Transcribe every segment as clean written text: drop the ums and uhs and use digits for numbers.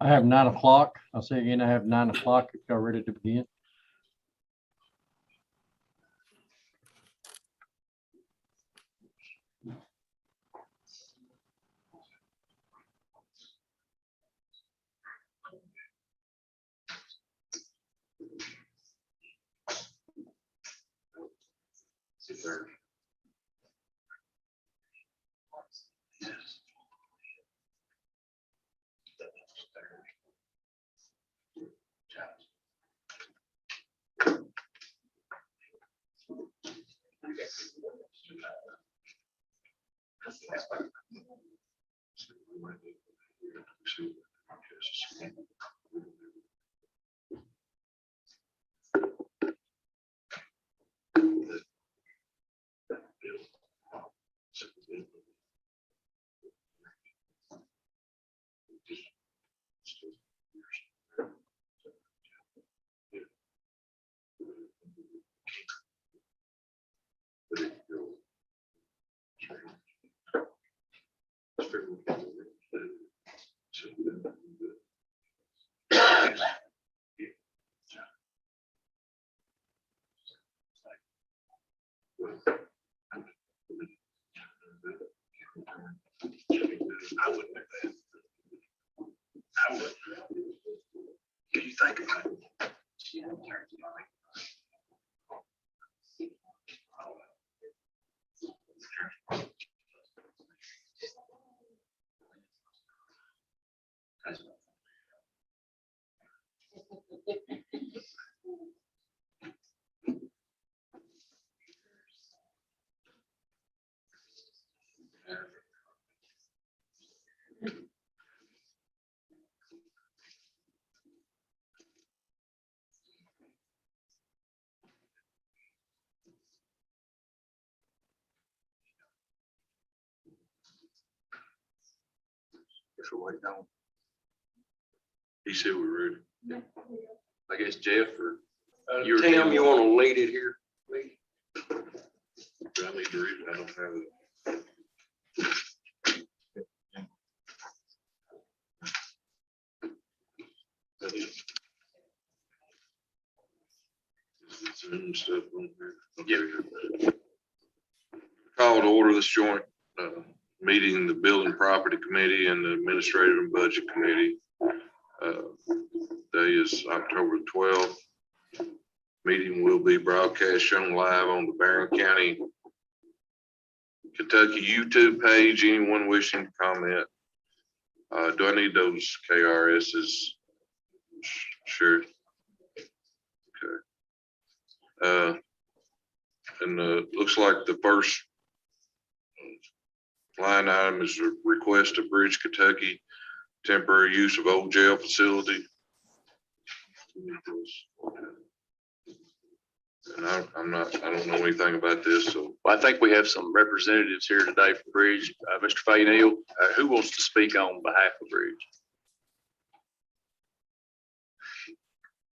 I have 9 o'clock. I'll say again, I have 9 o'clock if y'all ready to begin. I wouldn't do that. I would. What do you think about it? Guess we're waiting on. He said we're ready. I guess Jeff or Tim, you want to lead it here? Lead. Do I need to read it? I don't have it. Zoom stuff on here. Yeah. Call to order this joint meeting, the Building Property Committee and the Administrative and Budget Committee. Day is October 12th. Meeting will be broadcast shown live on the Barron County, Kentucky YouTube page. Anyone wishing to comment? Do I need those KRSs? Sure. Okay. And looks like the first line item is a request of Bridge, Kentucky, temporary use of old jail facility. And I don't know anything about this, so. Well, I think we have some representatives here today from Bridge. Mr. Fay Neal, who wants to speak on behalf of Bridge?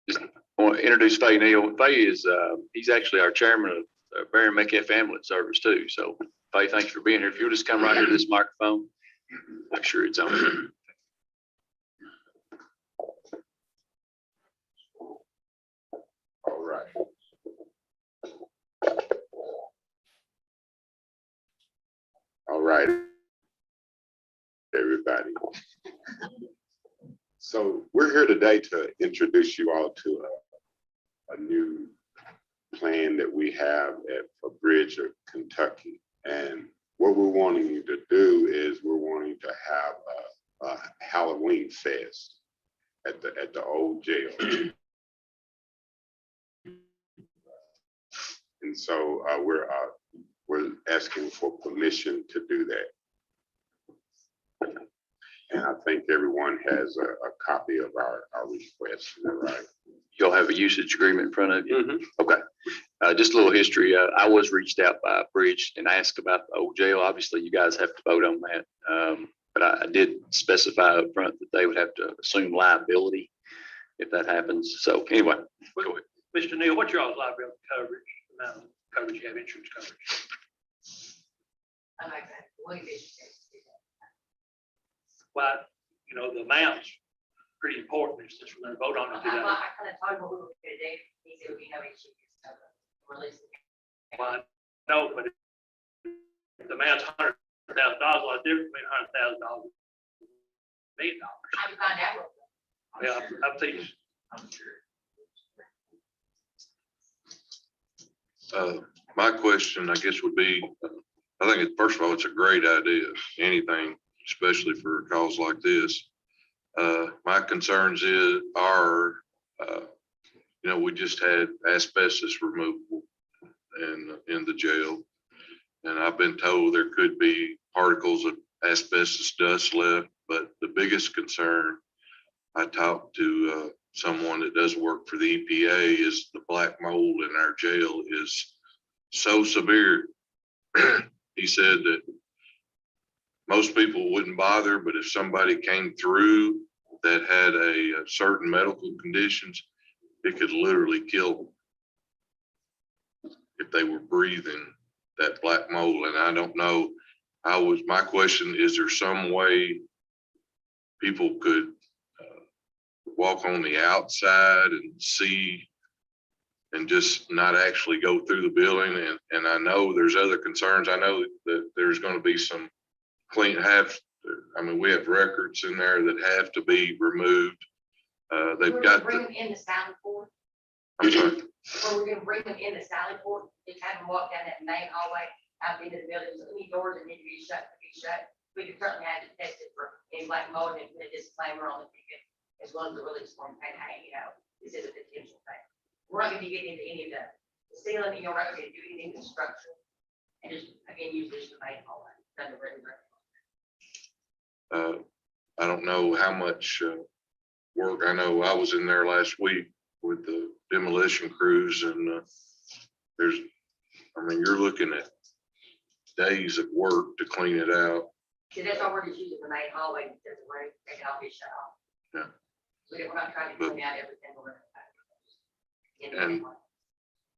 Just want to introduce Fay Neal. Fay is, he's actually our chairman of Barron Metcalf Ambulance Service too. So Fay, thanks for being here. If you'll just come right here to this microphone, make sure it's on. All right. All right, everybody. So we're here today to introduce you all to a new plan that we have for Bridge of Kentucky. And what we're wanting you to do is Halloween Fest at the old jail. And so we're asking for permission to do that. And I think everyone has a copy of our request, is that right? You'll have a usage agreement in front of you? Okay. Just a little history. I was reached out by Bridge and asked about the old jail. Obviously, you guys have to vote on that. But I did specify up front that they would have to assume liability if that happens. So anyway, go ahead. Mr. Neal, what's your all's liability coverage, amount of coverage you have, insurance coverage? I like that. Way big. Well, you know, the amount's pretty important, it's just we're gonna vote on it today. I kind of told him what we were gonna do. He said, we know issue. Release it. Well, no, but if the amount's $100,000, what's the difference between $100,000 and $1 million? I can find out. Yeah, I've seen, I'm sure. My question, I guess, would be, I think, first of all, it's a great idea, anything, especially for a cause like this. My concerns are, you know, we just had asbestos removal in the jail. And I've been told there could be particles of asbestos dust left, but the biggest concern, I talked to someone that does work for the EPA, is the black mold in our jail is so severe. He said that most people wouldn't bother, but if somebody came through that had a certain medical conditions, it could literally kill them if they were breathing that black mold. And I don't know, my question, is there some way people could walk on the outside and see and just not actually go through the building? And I know there's other concerns. I know that there's going to be some we have records in there that have to be removed. They've got Bring them in the Sally Port. I'm sorry. Well, we're gonna bring them in the Sally Port, just have them walk down that main hallway out into the building. So any doors that need to be shut. We can certainly have it tested for any black mold and put a disclaimer on the ticket as well as the release form saying, hey, you know, this is a potential thing. We're not gonna be getting into any of the ceiling, you know, we're not gonna do anything to structure. And just, again, use this as the main hallway. Done the written record. I don't know how much work. I know I was in there last week with the demolition crews, and you're looking at days of work to clean it out. See, that's why we're just using the main hallway, because we're gonna take it off, be shut off. Yeah. We're not trying to clean out everything. And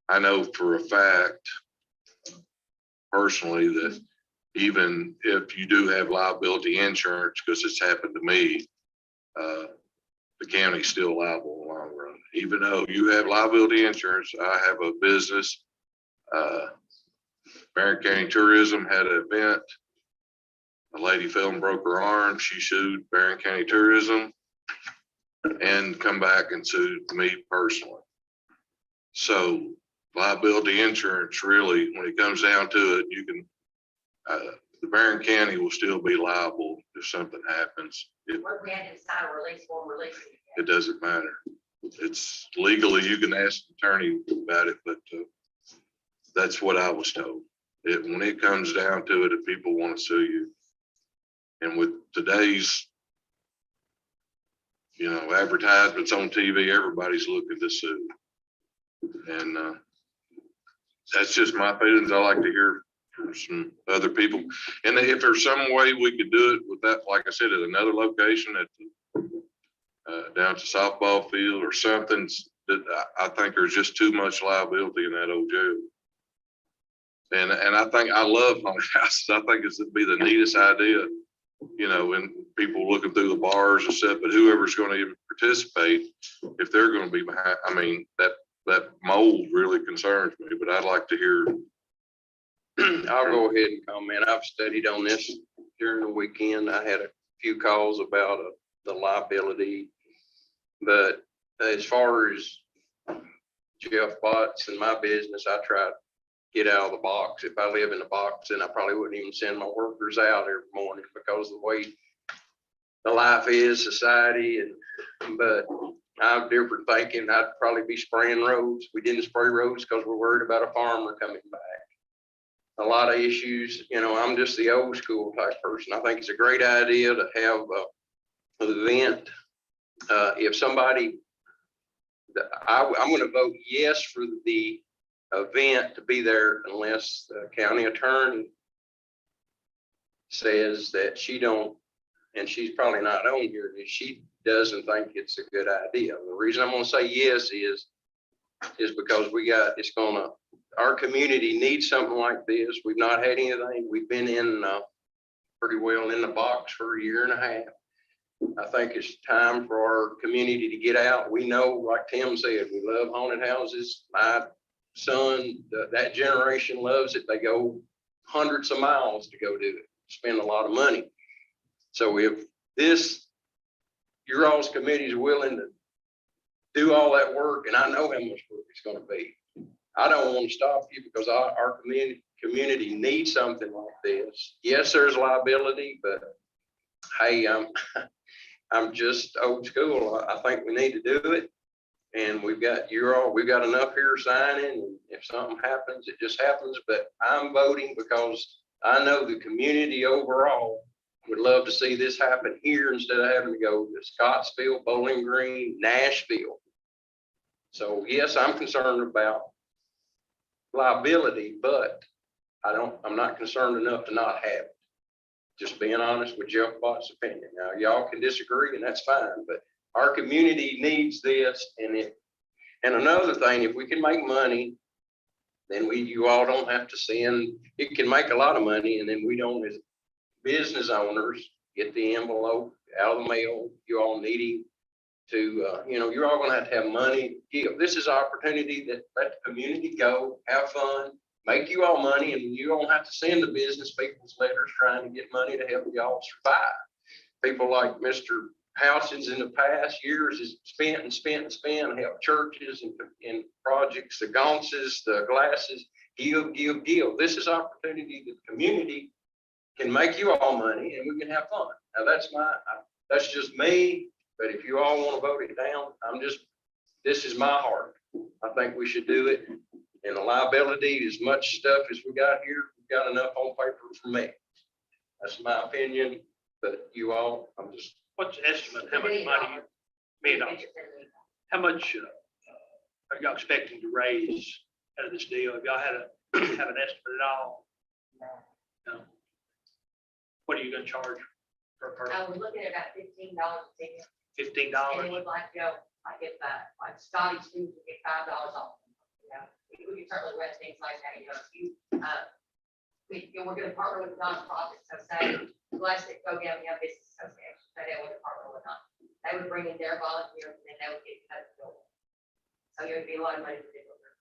I know for a fact, personally, that even if you do have liability insurance, because it's happened to me, the county's still liable in the long run. Even though you have liability insurance, I have a business. Barron County Tourism had an event. A lady fell and broke her arm. She sued Barron County Tourism and come back and sued me personally. So liability insurance, really, when it comes down to it, you can, the Barron County will still be liable if something happens. What we had to sign a release form, release it. It doesn't matter. It's legally, you can ask the attorney about it, but that's what I was told. When it comes down to it, if people want to sue you, and with today's, you know, advertisements on TV, everybody's looking to sue. And that's just my feelings. I like to hear from some other people. And if there's some way we could do it with that, like I said, at another location at down to softball field or something, that I think there's just too much liability in that old jail. And I think I love haunted houses. I think it'd be the neatest idea, you know, and people looking through the bars and stuff, but whoever's going to even participate, if they're going to be behind, I mean, that mold really concerns me, but I'd like to hear. I'll go ahead and comment. I've studied on this during the weekend. I had a few calls about the liability. But as far as Jeff Botts and my business, I try to get out of the box. If I live in the box, then I probably wouldn't even send my workers out every morning, because the way the life is, society, but I'm different thinking. I'd probably be spraying roads. We didn't spray roads because we're worried about a farmer coming back. A lot of issues, I'm just the old school type person. I think it's a great idea to have an event. If somebody, I'm going to vote yes for the event to be there unless the county attorney says that she don't, and she's probably not on here, that she doesn't think it's a good idea. The reason I'm going to say yes is because our community needs something like this. We've not had anything. We've been in pretty well in the box for a year and a half. I think it's time for our community to get out. We know, like Tim said, we love haunted houses. My son, that generation loves it. They go hundreds of miles to go do it, spend a lot of money. So if your all's committee is willing to do all that work, and I know how much work it's going to be, I don't want to stop you because our community needs something like this. Yes, there's liability, but hey, I'm just old school. I think we need to do it. And we've got enough here signing. And if something happens, it just happens. But I'm voting because I know the community overall would love to see this happen here instead of having to go to Scottsville, Bowling Green, Nashville. So yes, I'm concerned about liability, but I'm not concerned enough to not have it. Just being honest with Jeff Bott's opinion. Now, y'all can disagree and that's fine, but our community needs this. And another thing, if we can make money, then you all don't have to send, it can make a lot of money, and then we don't, as business owners, get the envelope out of the mail. You all needing to, you're all going to have money to give. This is opportunity that let the community go, have fun, make you all money, and you don't have to send the business people's letters trying to get money to help y'all survive. People like Mr. Housins in the past years has spent and help churches and projects, the Gaunces, the Glasses, give. This is opportunity that the community can make you all money and we can have fun. Now that's just me, but if you all want to vote it down, this is my heart. I think we should do it. And the liability, as much stuff as we got here, we've got enough on paper for me. That's my opinion, but you all, What's the estimate, how much money, $1 million, how much are y'all expecting to raise out of this deal? Have y'all have an estimate at all? No. What are you gonna charge per person? I was looking at about $15 a ticket. $15? And it was like, like if, like Scotty students would get $5 off. We can certainly run things like that, we're gonna partner with nonprofits, so say, Plastic Program, Business Association, so they would partner with us. They would bring in their volunteers and then they would get cut the bill. So it would be a lot of money for them.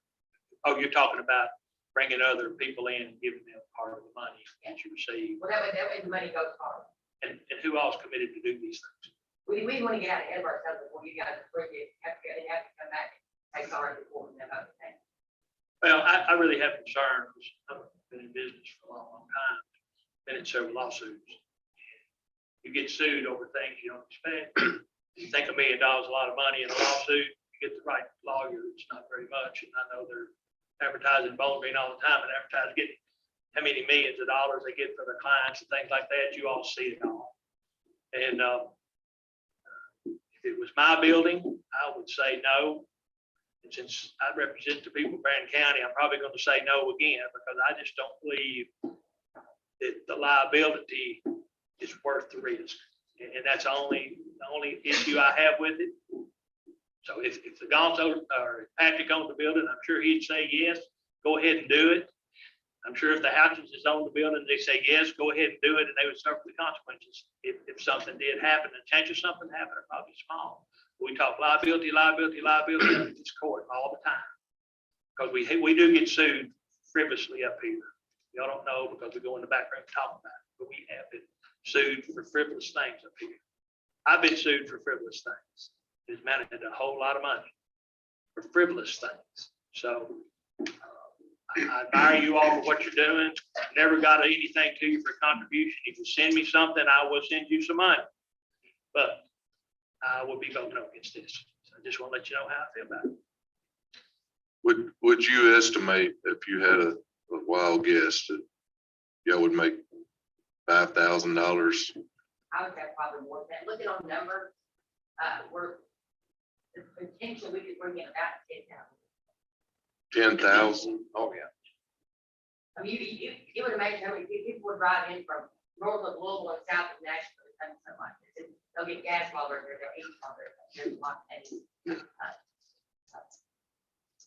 Oh, you're talking about bringing other people in and giving them part of the money that you receive. Well, that way the money goes far. And who else committed to do these things? We want to get out ahead of ourselves before you guys approve it, have to come back and take our report and them other things. Well, I really have concern because I've been in business for a long time, been in several lawsuits. You get sued over things you don't expect. You think $1 million is a lot of money in a lawsuit, you get the right lawyer, it's not very much. And I know they're advertising Bowling Green all the time and getting how many millions of dollars they get for their clients and things like that. You all see it all. And if it was my building, I would say no. And since I represent the people of Brandon County, I'm probably going to say no again because I just don't believe that the liability is worth the risk. And that's the only issue I have with it. So if the Gonzo or Patrick owned the building, I'm sure he'd say yes, go ahead and do it. I'm sure if the Houchins is owned the building, they say yes, go ahead and do it, and they would suffer the consequences if something did happen. And chances of something happened are probably small. We talk liability at this court all the time. Because we do get sued frivolously up here. Y'all don't know because we go in the back room and talk about it, but we have been sued for frivolous things up here. I've been sued for frivolous things. It's amounted to a whole lot of money for frivolous things. So I admire you all for what you're doing. Never got anything to you for contribution. If you send me something, I will send you some money. But I will be voting against this. So I just want to let you know how I feel about it. Would you estimate if you had a wild guess that y'all would make $5,000? I would say probably more than that. Looking on numbers, the potential we could bring in about 10,000. 10,000? Oh, yeah. I mean, you would imagine how many people would drive in from north of Louisville and south of Nashville to come something like this. And they'll get gas while they're there, they'll eat while they're there. There's a lot of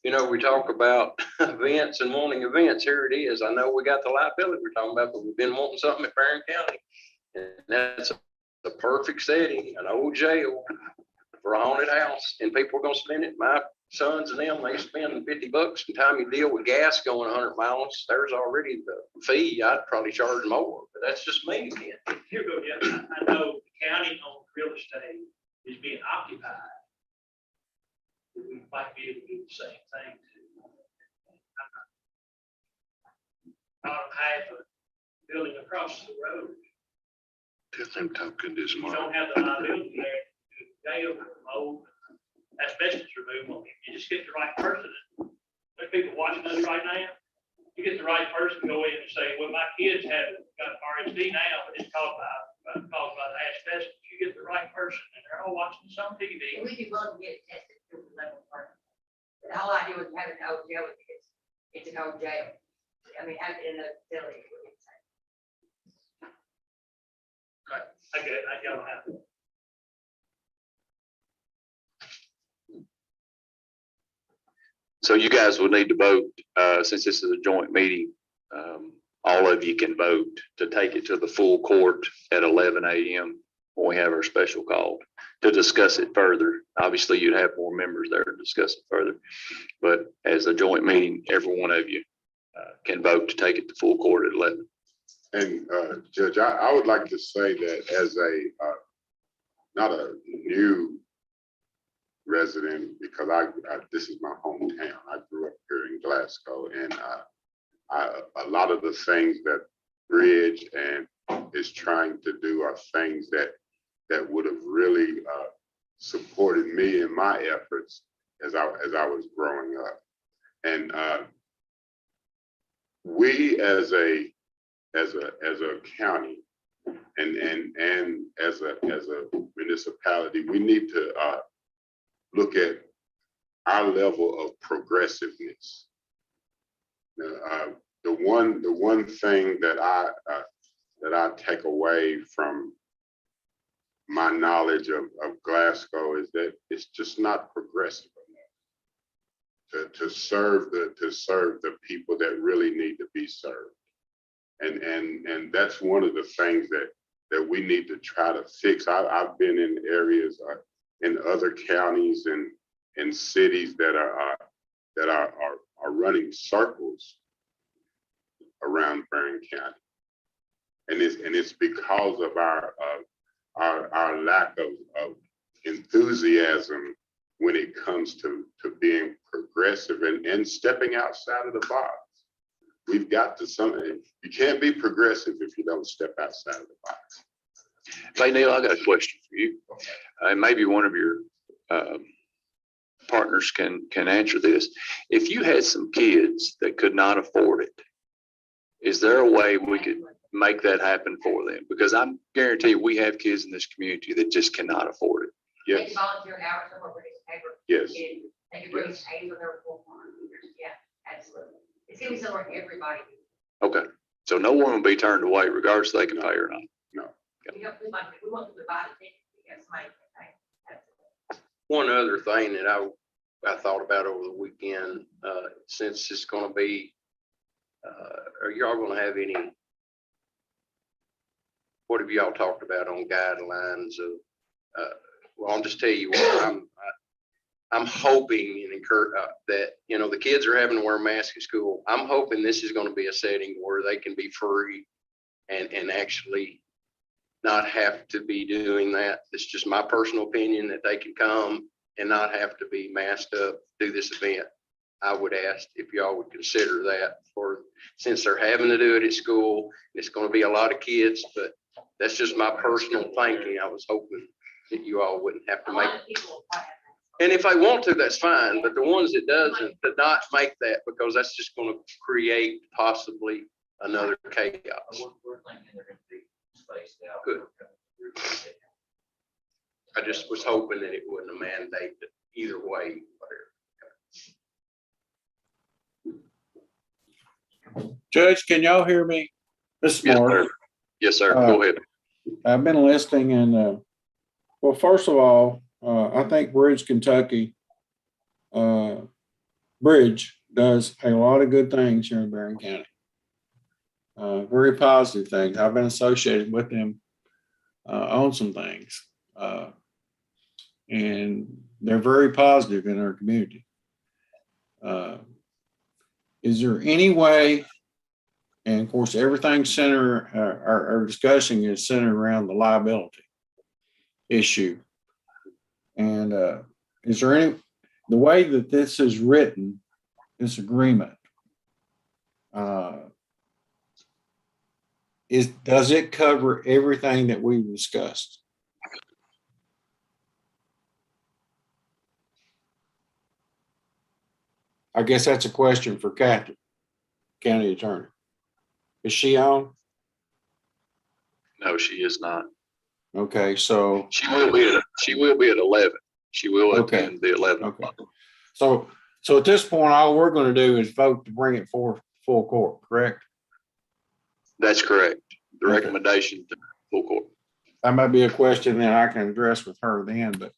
You know, we talk about events and wanting events. Here it is. I know we got the liability we're talking about, but we've been wanting something at Barron County. And that's the perfect setting, an old jail for a haunted house, and people are gonna spend it. My sons and them, they spend $50. By the time you deal with gas going 100 miles, there's already the fee. I'd probably charge more, but that's just me again. Here we go, Jeff. I know the county owned real estate is being occupied. We might be able to do the same thing. Out of half a building across the road, Tell them talking this you morning. don't have the liability there. Jail, mold, asbestos removal. You just get the right person. There's people watching us right now. You get the right person, go in and say, well, my kids have got RSD now, but it's caused by the asbestos. You get the right person and they're all watching this on TV. And we'd be willing to get it tested to the level of. The whole idea was having an old jail, it's an old jail. I mean, having it in a facility. I get it. I don't have it. So you guys will need to vote, since this is a joint meeting. All of you can vote to take it to the full court at 11 a.m. when we have our special call to discuss it further. Obviously, you'd have more members there to discuss it further. But as a joint meeting, every one of you can vote to take it to full court at 11. And Judge, I would like to say that as a, not a new resident, because this is my hometown. I grew up here in Glasgow, and a lot of the things that Bridge and is trying to do are things that would have really supported me in my efforts as I was growing up. And we as a county and as a municipality, we need to look at our level of progressiveness. The one thing that I take away from my knowledge of Glasgow is that it's just not progressive enough to serve the people that really need to be served. And that's one of the things that we need to try to fix. I've been in areas in other counties and cities that are running circles around Barron County, and it's because of our lack of enthusiasm when it comes to being progressive and stepping outside of the box. We've got to you can't be progressive if you don't step outside of the box. Hey, Neil, I got a question for you. And maybe one of your partners can answer this. If you had some kids that could not afford it, is there a way we could make that happen for them? Because I guarantee you, we have kids in this community that just cannot afford it. They Yes, can volunteer an hour somewhere with a paper. yes. And they can bring us aid with their full farm. Yeah, absolutely. It's gonna be somewhere for everybody. Okay, so no one will be turned away regardless if they can pay or not. We want to provide it. Yes, somebody can pay. Absolutely. One other thing that I thought about over the weekend, since it's gonna be, are y'all gonna have any, what have y'all talked about on guidelines of, well, I'll just tell you what, I'm hoping and encourage that, the kids are having to wear masks at school. I'm hoping this is gonna be a setting where they can be free and actually not have to be doing that. It's just my personal opinion that they can come and not have to be masked up, do this event. I would ask if y'all would consider that since they're having to do it at school. It's gonna be a lot of kids, but that's just my personal thinking. I was hoping that you all wouldn't have to A make. lot of people will probably have And if they want to, that's fine, but the ones that doesn't, to not make that, because that's just gonna create possibly another chaos. We're thinking they're gonna be spaced out. Good. I just was hoping that it wouldn't mandate that either way, whatever. Judge, can y'all hear me? This is Yes, Mark. sir. Yes, sir. Go ahead. I've been listening and, well, first of all, I think Bridge, Kentucky, Bridge does a lot of good things here in Barron County. Very positive things. I've been associated with them on some things. And they're very positive in our community. Is there any way, and of course, everything center, our discussion is centered around the liability issue. And is there any, the way that this is written, this agreement, does it cover everything that we've discussed? I guess that's a question for Kathy, County Attorney. Is she on? No, she is not. Okay, so, She will be at 11. She will Okay. attend the 11 okay. o'clock. So at this point, all we're going to do is vote to bring it for full court, correct? That's correct. The Okay. recommendation to full court. That might be a question that I can address with her then, but,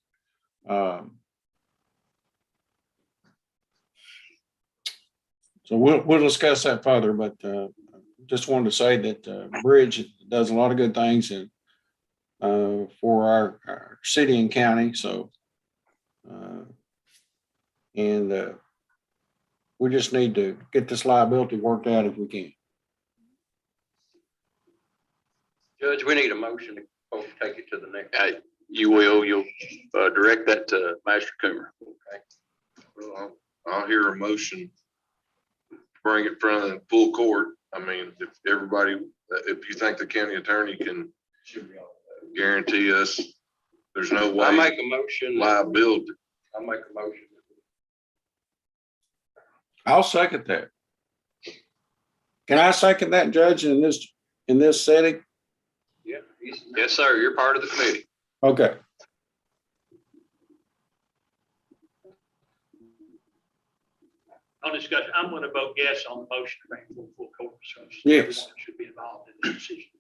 so we'll discuss that further, but, just wanted to say that, Bridge does a lot of good things and, for our city and county, so, and we just need to get this liability worked out if we can. Judge, we need a motion to take it to the next. You'll direct that to Master Coomer. Well, I'll hear a motion. Bring it front of the full court. I mean, if everybody, if you think the county attorney can guarantee us, there's no I way make a motion. liability. I make a motion. I'll second that. Can I second that, Judge, in this setting? Yeah. Yes, sir. You're part of the committee. Okay. On discussion, I'm going to vote yes on the motion to bring full court. So Yes. everyone should be involved in the decision.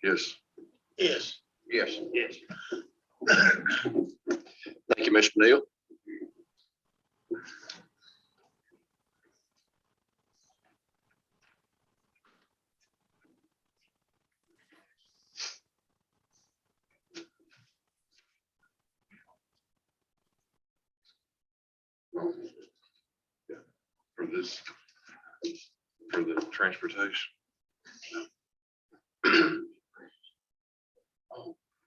Yes. Yes. Yes. Yes. Thank you, Mr. Neal. For this, for the transportation.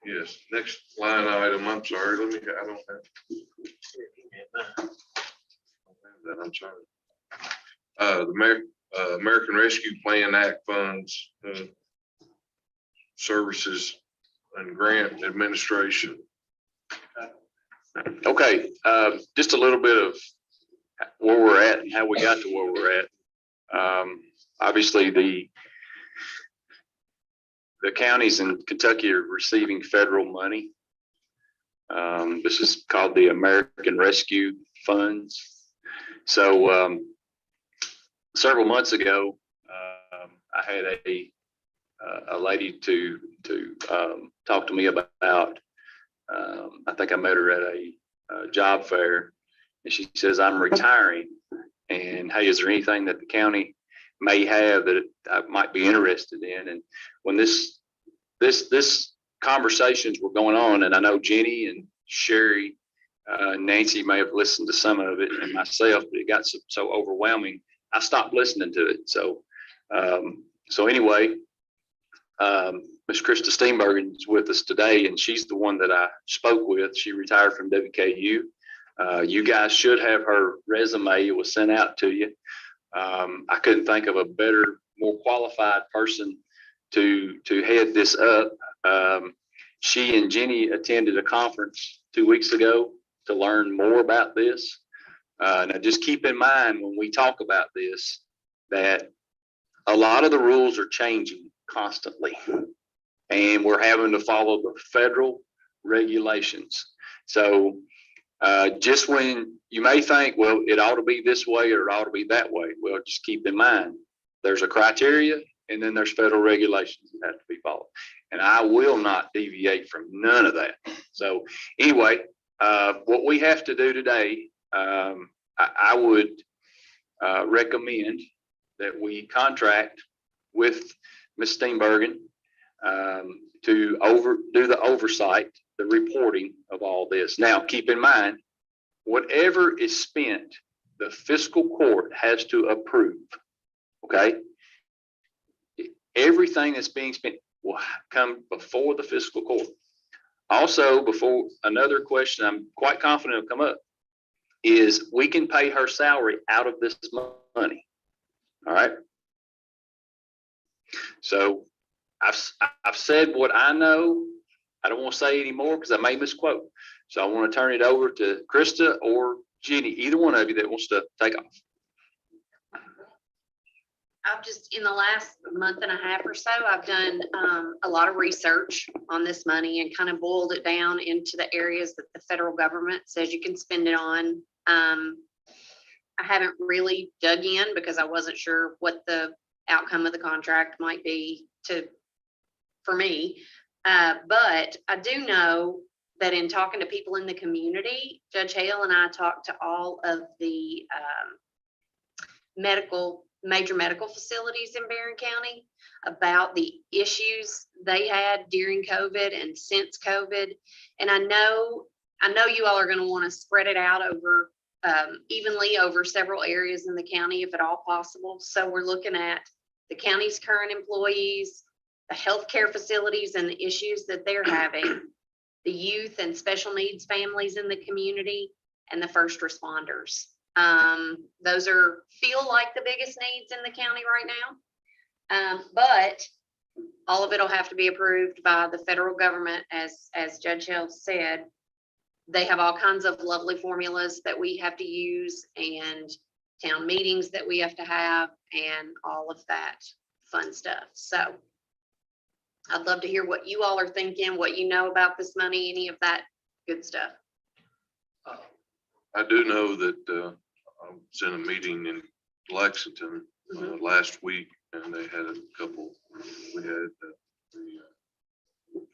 Yes, next line item, I'm sorry, let me, I don't have. That, I'm sorry. The American Rescue Plan Act funds, services and grant administration. Okay, just a little bit of where we're at and how we got to where we're at. Obviously, the counties in Kentucky are receiving federal money. This is called the American Rescue Funds. So several months ago, I had a lady to talk to me about. I think I met her at a job fair, and she says, "I'm retiring, and hey, is there anything that the county may have that I might be interested in?" And when this conversations were going on, and I know Jenny and Sherry, Nancy may have listened to some of it, and myself, but it got so overwhelming, I stopped listening to it. So anyway, Ms. Krista Steenbergen is with us today, and she's the one that I spoke with. She retired from WKU. You guys should have her resume. It was sent out to you. I couldn't think of a better, more qualified person to head this up. She and Jenny attended a conference 2 weeks ago to learn more about this. Now just keep in mind when we talk about this, that a lot of the rules are changing constantly. And we're having to follow the federal regulations. So just when you may think, well, it ought to be this way or it ought to be that way, well, just keep in mind, there's a criteria and then there's federal regulations that have to be followed. And I will not deviate from none of that. So anyway, what we have to do today, I would recommend that we contract with Ms. Steenbergen to do the oversight, the reporting of all this. Now, keep in mind, whatever is spent, the fiscal court has to approve, okay? Everything that's being spent will come before the fiscal court. Also, before another question I'm quite confident will come up is we can pay her salary out of this money, all right? So I've said what I know. I don't want to say any more because I may misquote. So I want to turn it over to Krista or Jenny, either one of you that wants to take off. I've just, in the last month and a half or so, I've done a lot of research on this money and kind of boiled it down into the areas that the federal government says you can spend it on. I haven't really dug in because I wasn't sure what the outcome of the contract might be for me. But I do know that in talking to people in the community, Judge Hale and I talked to all of the major medical facilities in Barron County about the issues they had during COVID and since COVID. And I know you all are going to want to spread it out over evenly over several areas in the county, if at all possible. So we're looking at the county's current employees, the healthcare facilities and the issues that they're having, the youth and special needs families in the community, and the first responders. Those feel like the biggest needs in the county right now. But all of it will have to be approved by the federal government, as Judge Hill said. They have all kinds of lovely formulas that we have to use and town meetings that we have to have and all of that fun stuff. So I'd love to hear what you all are thinking, what you know about this money, any of that good stuff. I do know that I was in a meeting in Lexington last week, and they had a couple. We had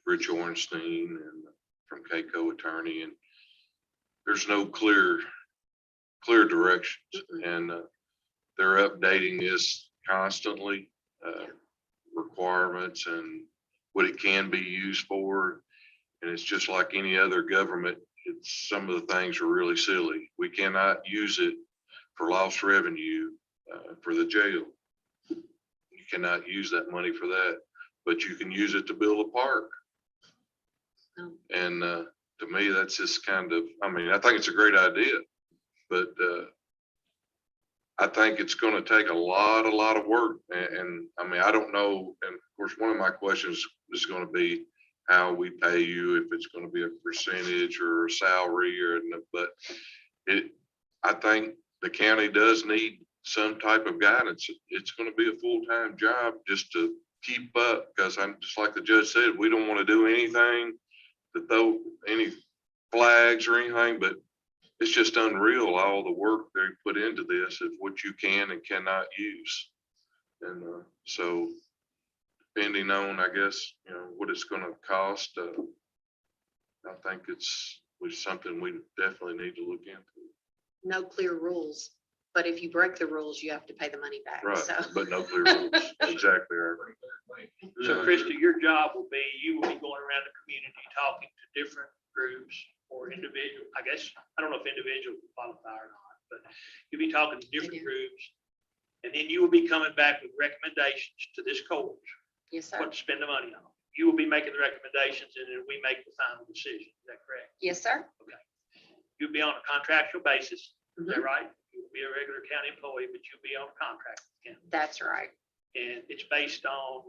Rich Ornstein and from Keiko Attorney, and there's no clear directions, and they're updating this constantly, requirements and what it can be used for. And it's just like any other government. It's some of the things are really silly. We cannot use it for lost revenue for the jail. You cannot use that money for that, but you can use it to build a park. And to me, that's just kind of, I mean, I think it's a great idea, but I think it's going to take a lot of work. And I mean, I don't know. And of course, one of my questions is going to be how we pay you, if it's going to be a percentage or a salary but I think the county does need some type of guidance. It's going to be a full-time job just to keep up, because I'm just like the judge said, we don't want to do anything to throw any flags or anything, but it's just unreal all the work they put into this of what you can and cannot use. And so depending on, I guess, what it's going to cost, I think it's something we definitely need to look into. No clear rules, but if you break the rules, you have to pay the money back. Right, So. but no clear rules. Exactly right. So Krista, your job will be, you will be going around the community talking to different groups or individual, I guess, I don't know if individual will qualify or not, but you'll be talking to different groups. And then you will be coming back with recommendations to this court, Yes, sir. what to spend the money on. You will be making the recommendations and then we make the final decision. Is that correct? Yes, sir. Okay. You'll be on a contractual basis. Is that Mhm. right? You'll be a regular county employee, but you'll be on a contract with the county. That's right. And it's based on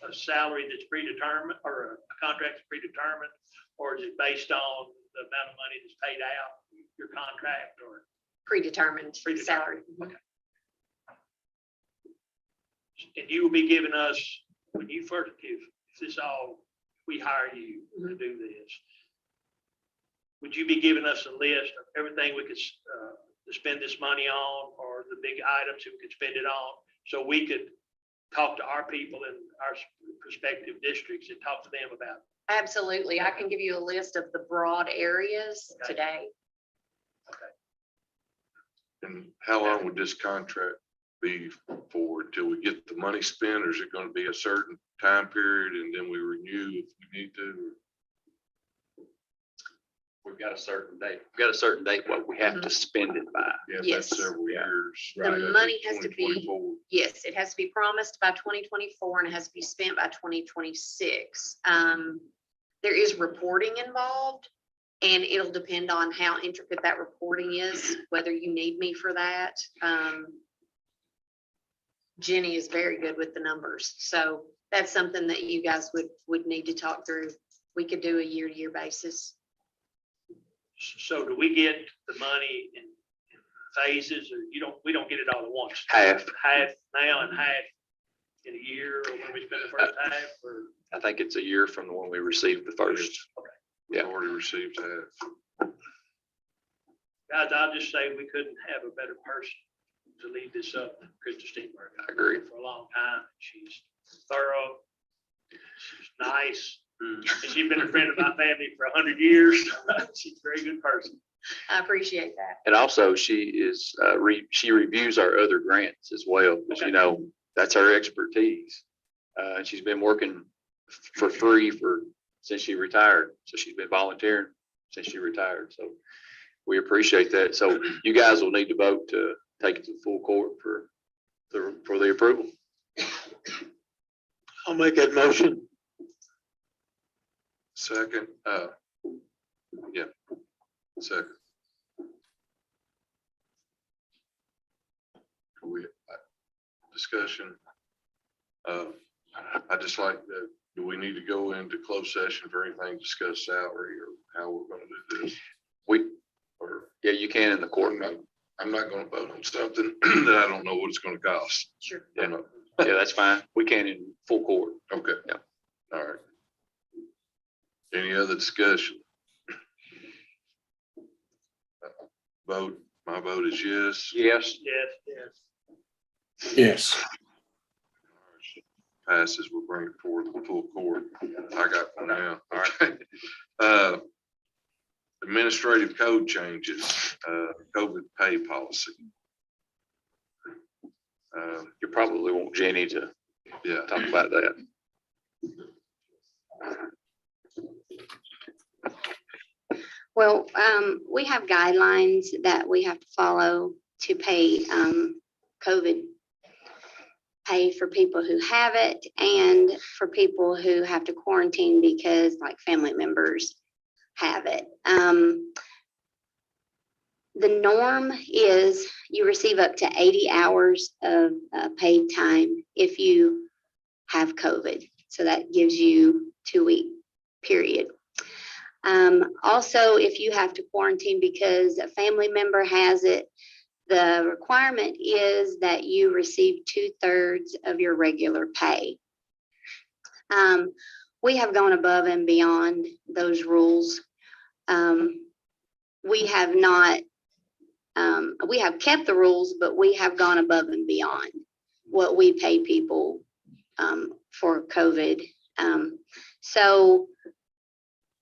a salary that's predetermined or a contract that's predetermined? Or is it based on the amount of money that's paid out, your contract or? Predetermined salary. Okay. And you will be giving us, when you first, if this all, we hire you to do this, would you be giving us a list of everything we could, to spend this money on, or the big items that we could spend it on? So we could talk to our people in our prospective districts and talk to them about. Absolutely. I can give you a list of the broad areas Okay. today. And how long would this contract be for until we get the money spent, or is it gonna be a certain time period and then we renew if we need to? We've got a certain date. We've got a certain date what we have to spend it by. Yeah, that's Yes. several years. The Right. money has to be- 2024. Yes, it has to be promised by 2024 and it has to be spent by 2026. There is reporting involved, and it'll depend on how intricate that reporting is, whether you need me for that. Jenny is very good with the numbers, so that's something that you guys would need to talk through. We could do a year-to-year basis. So do we get the money in phases, or we don't get it all at once? Half. Half now and half in a year, or when we spend the first half, or? I think it's a year from the one we received the first. We Yeah. already received half. Guys, I'll just say we couldn't have a better person to lead this up than Krista Steenberg. I agree. For a long time. She's thorough. She's nice. And she's been a friend of my family for 100 years. She's a very good person. I appreciate that. And also she is, she reviews our other grants as well, because you know, that's her expertise. And she's been working for free since she retired. So she's been volunteering since she retired. So we appreciate that. So you guys will need to vote to take it to the full court for the approval. I'll make that motion. Second, yeah, second. Discussion. I just like that, do we need to go into closed session for anything, discuss salary or how we're gonna do this? Yeah, you can in the court. I'm not gonna vote on something that I don't know what it's gonna cost. Sure. Yeah, yeah, that's fine. We can in full court. Okay. Yeah. All right. Any other discussion? Vote, my vote is yes. Yes. Yes. Yes. Passes, we'll bring it forward to the full court. I got one now. All right. Administrative code changes, COVID pay policy. You probably want Jenny to Yeah. talk about that. Well, we have guidelines that we have to follow to pay COVID pay for people who have it and for people who have to quarantine because like family members have it. The norm is you receive up to 80 hours of paid time if you have COVID. So that gives you 2-week period. Also, if you have to quarantine because a family member has it, the requirement is that you receive 2/3 of your regular pay. We have gone above and beyond those rules. We have not, we have kept the rules, but we have gone above and beyond what we pay people for COVID. So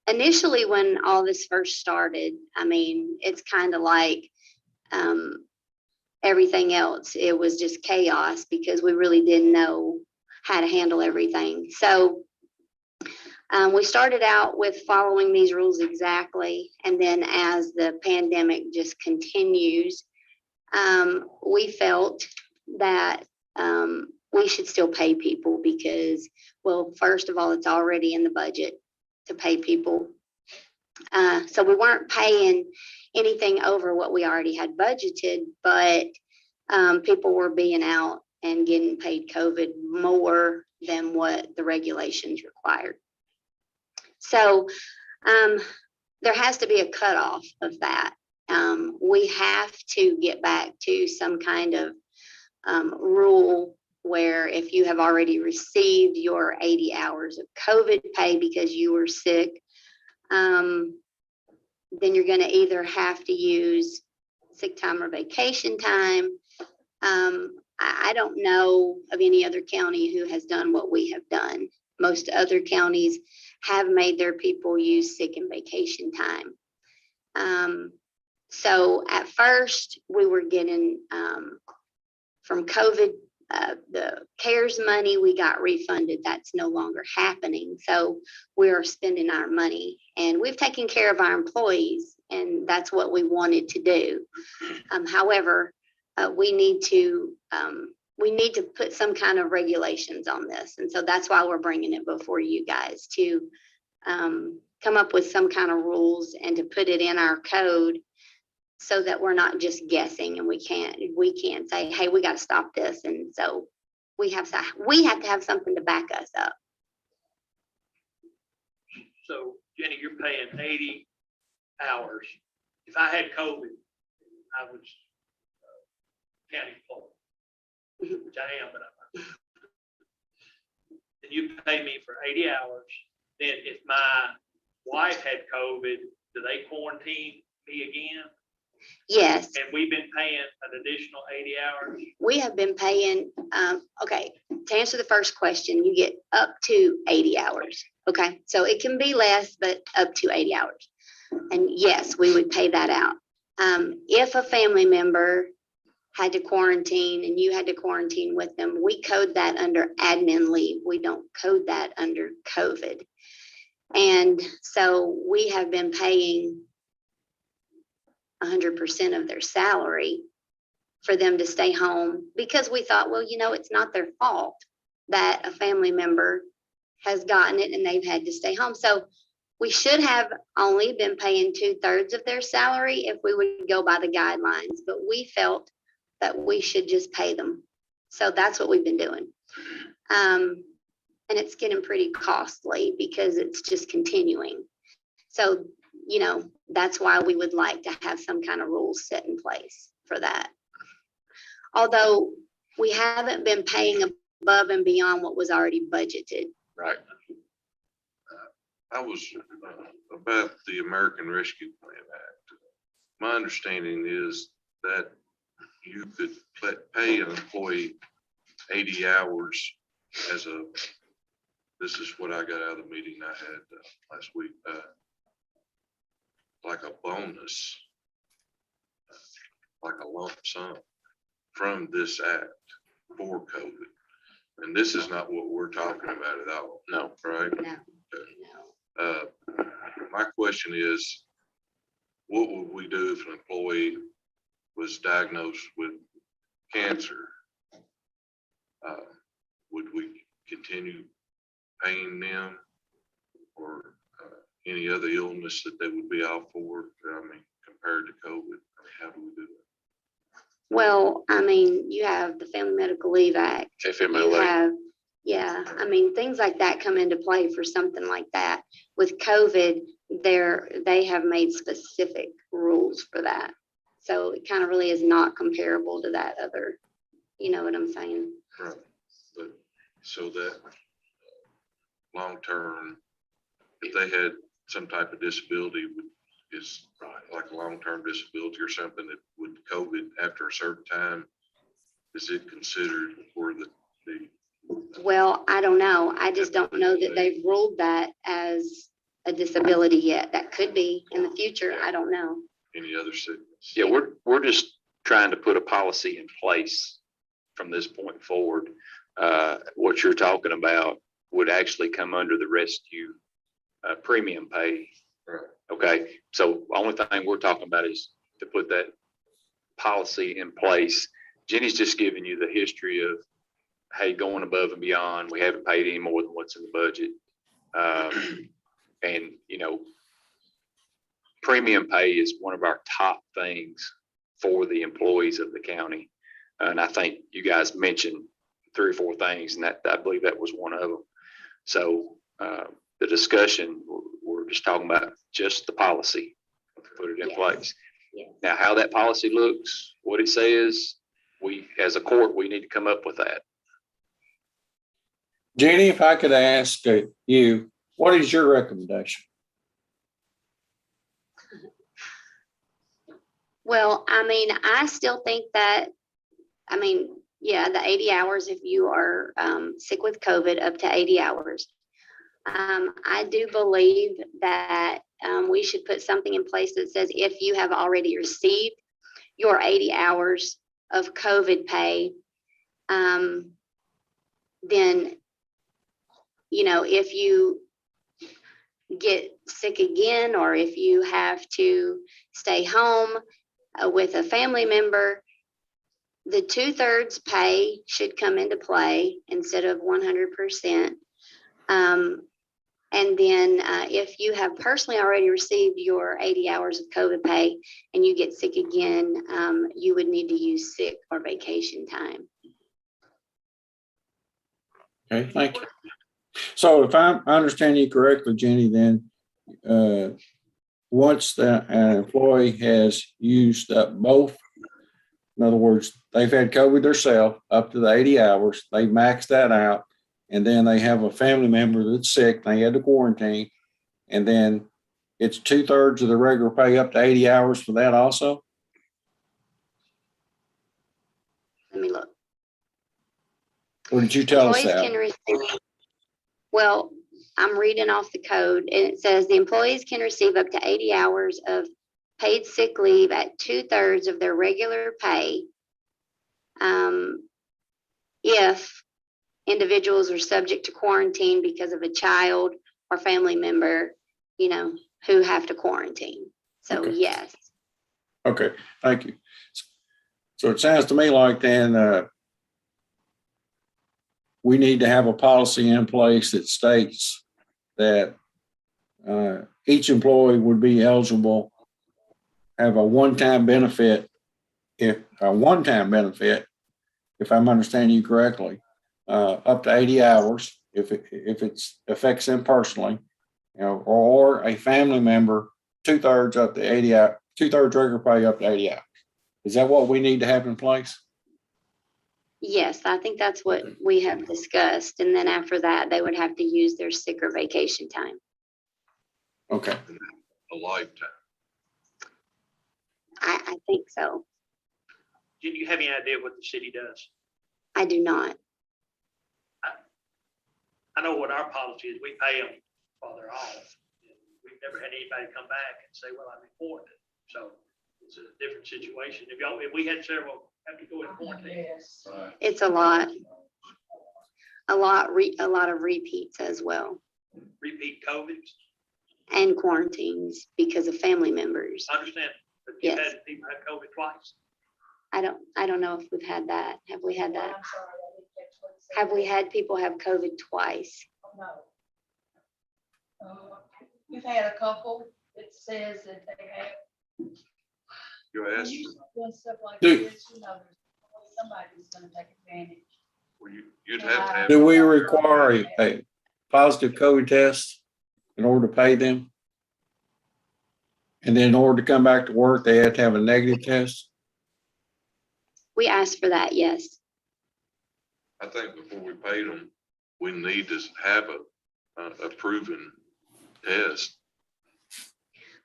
initially, when all this first started, I mean, it's kind of like everything else. It was just chaos because we really didn't know how to handle everything. So we started out with following these rules exactly. And then as the pandemic just continues, we felt that we should still pay people because, well, first of all, it's already in the budget to pay people. So we weren't paying anything over what we already had budgeted, but people were being out and getting paid COVID more than what the regulations required. So there has to be a cutoff of that. We have to get back to some kind of rule where if you have already received your 80 hours of COVID pay because you were sick, then you're going to either have to use sick time or vacation time. I don't know of any other county who has done what we have done. Most other counties have made their people use sick and vacation time. So at first we were getting from COVID, the CARES money, we got refunded. That's no longer happening. So we're spending our money and we've taken care of our employees, and that's what we wanted to do. However, we need to put some kind of regulations on this. And so that's why we're bringing it before you guys to come up with some kind of rules and to put it in our code so that we're not just guessing and we can't say, hey, we got to stop this. And so we have to have something to back us up. So Jenny, you're paying 80 hours. If I had COVID, I was county employee, which I am, but I'm not. And you pay me for 80 hours. Then if my wife had COVID, do they quarantine me again? Yes, And we've been paying an additional 80 hours? we have been paying, okay, to answer the first question, you get up to 80 hours. Okay, so it can be less, but up to 80 hours. And yes, we would pay that out. If a family member had to quarantine and you had to quarantine with them, we code that under admin leave. We don't code that under COVID. And so we have been paying 100% of their salary for them to stay home because we thought, well, it's not their fault that a family member has gotten it and they've had to stay home. So we should have only been paying 2/3 of their salary if we would go by the guidelines, but we felt that we should just pay them. So that's what we've been doing. And it's getting pretty costly because it's just continuing. So, that's why we would like to have some kind of rules set in place for that. Although we haven't been paying above and beyond what was already budgeted. Right. I was about the American Rescue Plan Act. My understanding is that you could pay an employee 80 hours as this is what I got out of the meeting I had last week, like a bonus, like a lump sum from this act for COVID. And this is not what we're talking about at all. No. Right? No. My question is, what would we do if an employee was diagnosed with cancer? Would we continue paying them or any other illness that they would be out for? Compared to COVID, how do we do that? Well, you have the Family Medical Leave Act. You have, things like that come into play for something like that. With COVID, they have made specific rules for that. So it kind of really is not comparable to that other, you know what I'm saying? Right. But so that long-term, if they had some type of disability, is like a long-term disability or something that would COVID after a certain time, is it considered for the Well, I don't know. I just don't know that they've ruled that as a disability yet. That could be in the future. I don't know. any other sickness? Yeah, we're just trying to put a policy in place from this point forward. What you're talking about would actually come under the rescue premium pay. Right. Okay, so only thing we're talking about is to put that policy in place. Jenny's just giving you the history of, hey, going above and beyond, we haven't paid any more than what's in the budget. And, premium pay is one of our top things for the employees of the county. And I think you guys mentioned three or four things, and that, I believe that was one of them. So the discussion, we're just talking about just the policy, put it in Yes. place. Yes. Now, how that policy looks, what it says, we, as a court, we need to come up with that. Jenny, if I could ask you, what is your recommendation? Well, I mean, I still think that, I mean, yeah, the 80 hours, if you are sick with COVID, up to 80 hours. I do believe that we should put something in place that says if you have already received your 80 hours of COVID pay, then, you know, if you get sick again, or if you have to stay home with a family member, the 2/3 pay should come into play instead of 100%. And then if you have personally already received your 80 hours of COVID pay and you get sick again, you would need to use sick or vacation time. Okay, thank you. So if I understand you correctly, Jenny, then once the employee has used up both, in other words, they've had COVID themselves up to the 80 hours, they max that out, and then they have a family member that's sick, they had to quarantine, and then it's 2/3 of the regular pay up to 80 hours for that also? Let me look. Or did you tell us Employees that? can receive, well, I'm reading off the code, and it says the employees can receive up to 80 hours of paid sick leave at 2/3 of their regular pay. If individuals are subject to quarantine because of a child or family member, you know, who have to quarantine. So Okay. yes, Okay, thank you. So it sounds to me like then we need to have a policy in place that states that each employee would be eligible, have a one-time benefit, if I'm understanding you correctly, up to 80 hours, if it affects them personally, you know, or a family member, 2/3 up to 80 hours, 2/3 regular pay up to 80 hours. Is that what we need to have in place? yes, I think that's what we have discussed. And then after that, they would have to use their sick or vacation time. Okay, A lifetime. I think so. Do you have any idea what the city does? I do not. I know what our policy is. We pay them while they're off. We've never had anybody come back and say, well, I'm in quarantine. So it's a different situation. If we had several have to go in quarantine. It's a lot. A lot of repeats as well, Repeat COVID, and quarantines because of family members. I understand, but you've Yes. had people have COVID twice. I don't know if we've had that. Have we had that? Have we had people have COVID twice? We've had a couple that says that they have. You asked, Doing stuff like Do- this, you know, there's always somebody who's gonna take advantage. well, you'd have to have. do we require a positive COVID test in order to pay them? And then in order to come back to work, they have to have a negative test? We asked for that, yes. I think before we pay them, we need to have a proven test.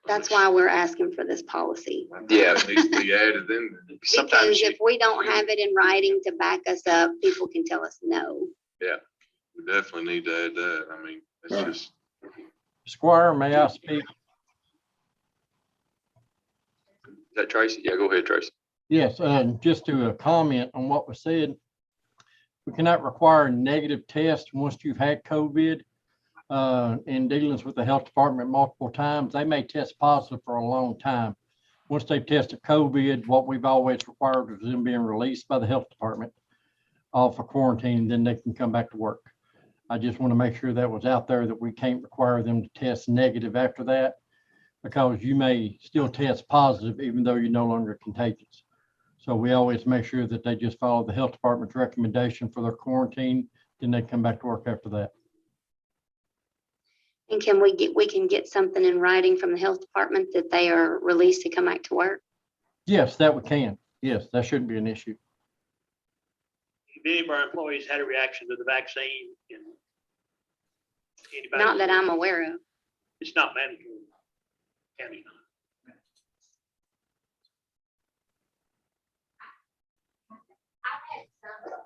That's why we're asking for this policy. Yeah. It needs to be added in. Sometimes Because if we don't have it in writing to back us up, people can tell us no. We definitely need to add that. I mean, it's Right. just, Squire, may I speak? Is that Tracy? Yeah, go ahead, Tracy. Yes, just to comment on what was said. We cannot require a negative test once you've had COVID. In dealings with the health department multiple times, they may test positive for a long time. Once they've tested COVID, what we've always required is them being released by the health department off of quarantine, then they can come back to work. I just want to make sure that was out there, that we can't require them to test negative after that, because you may still test positive even though you're no longer contagious. So we always make sure that they just follow the health department's recommendation for their quarantine, then they come back to work after that. And can we can get something in writing from the health department that they are released to come back to work? Yes, that we can. Yes, that shouldn't be an issue. If any of our employees had a reaction to the vaccine and anybody. Not that I'm aware of. It's not mandatory. County's not. I've had some.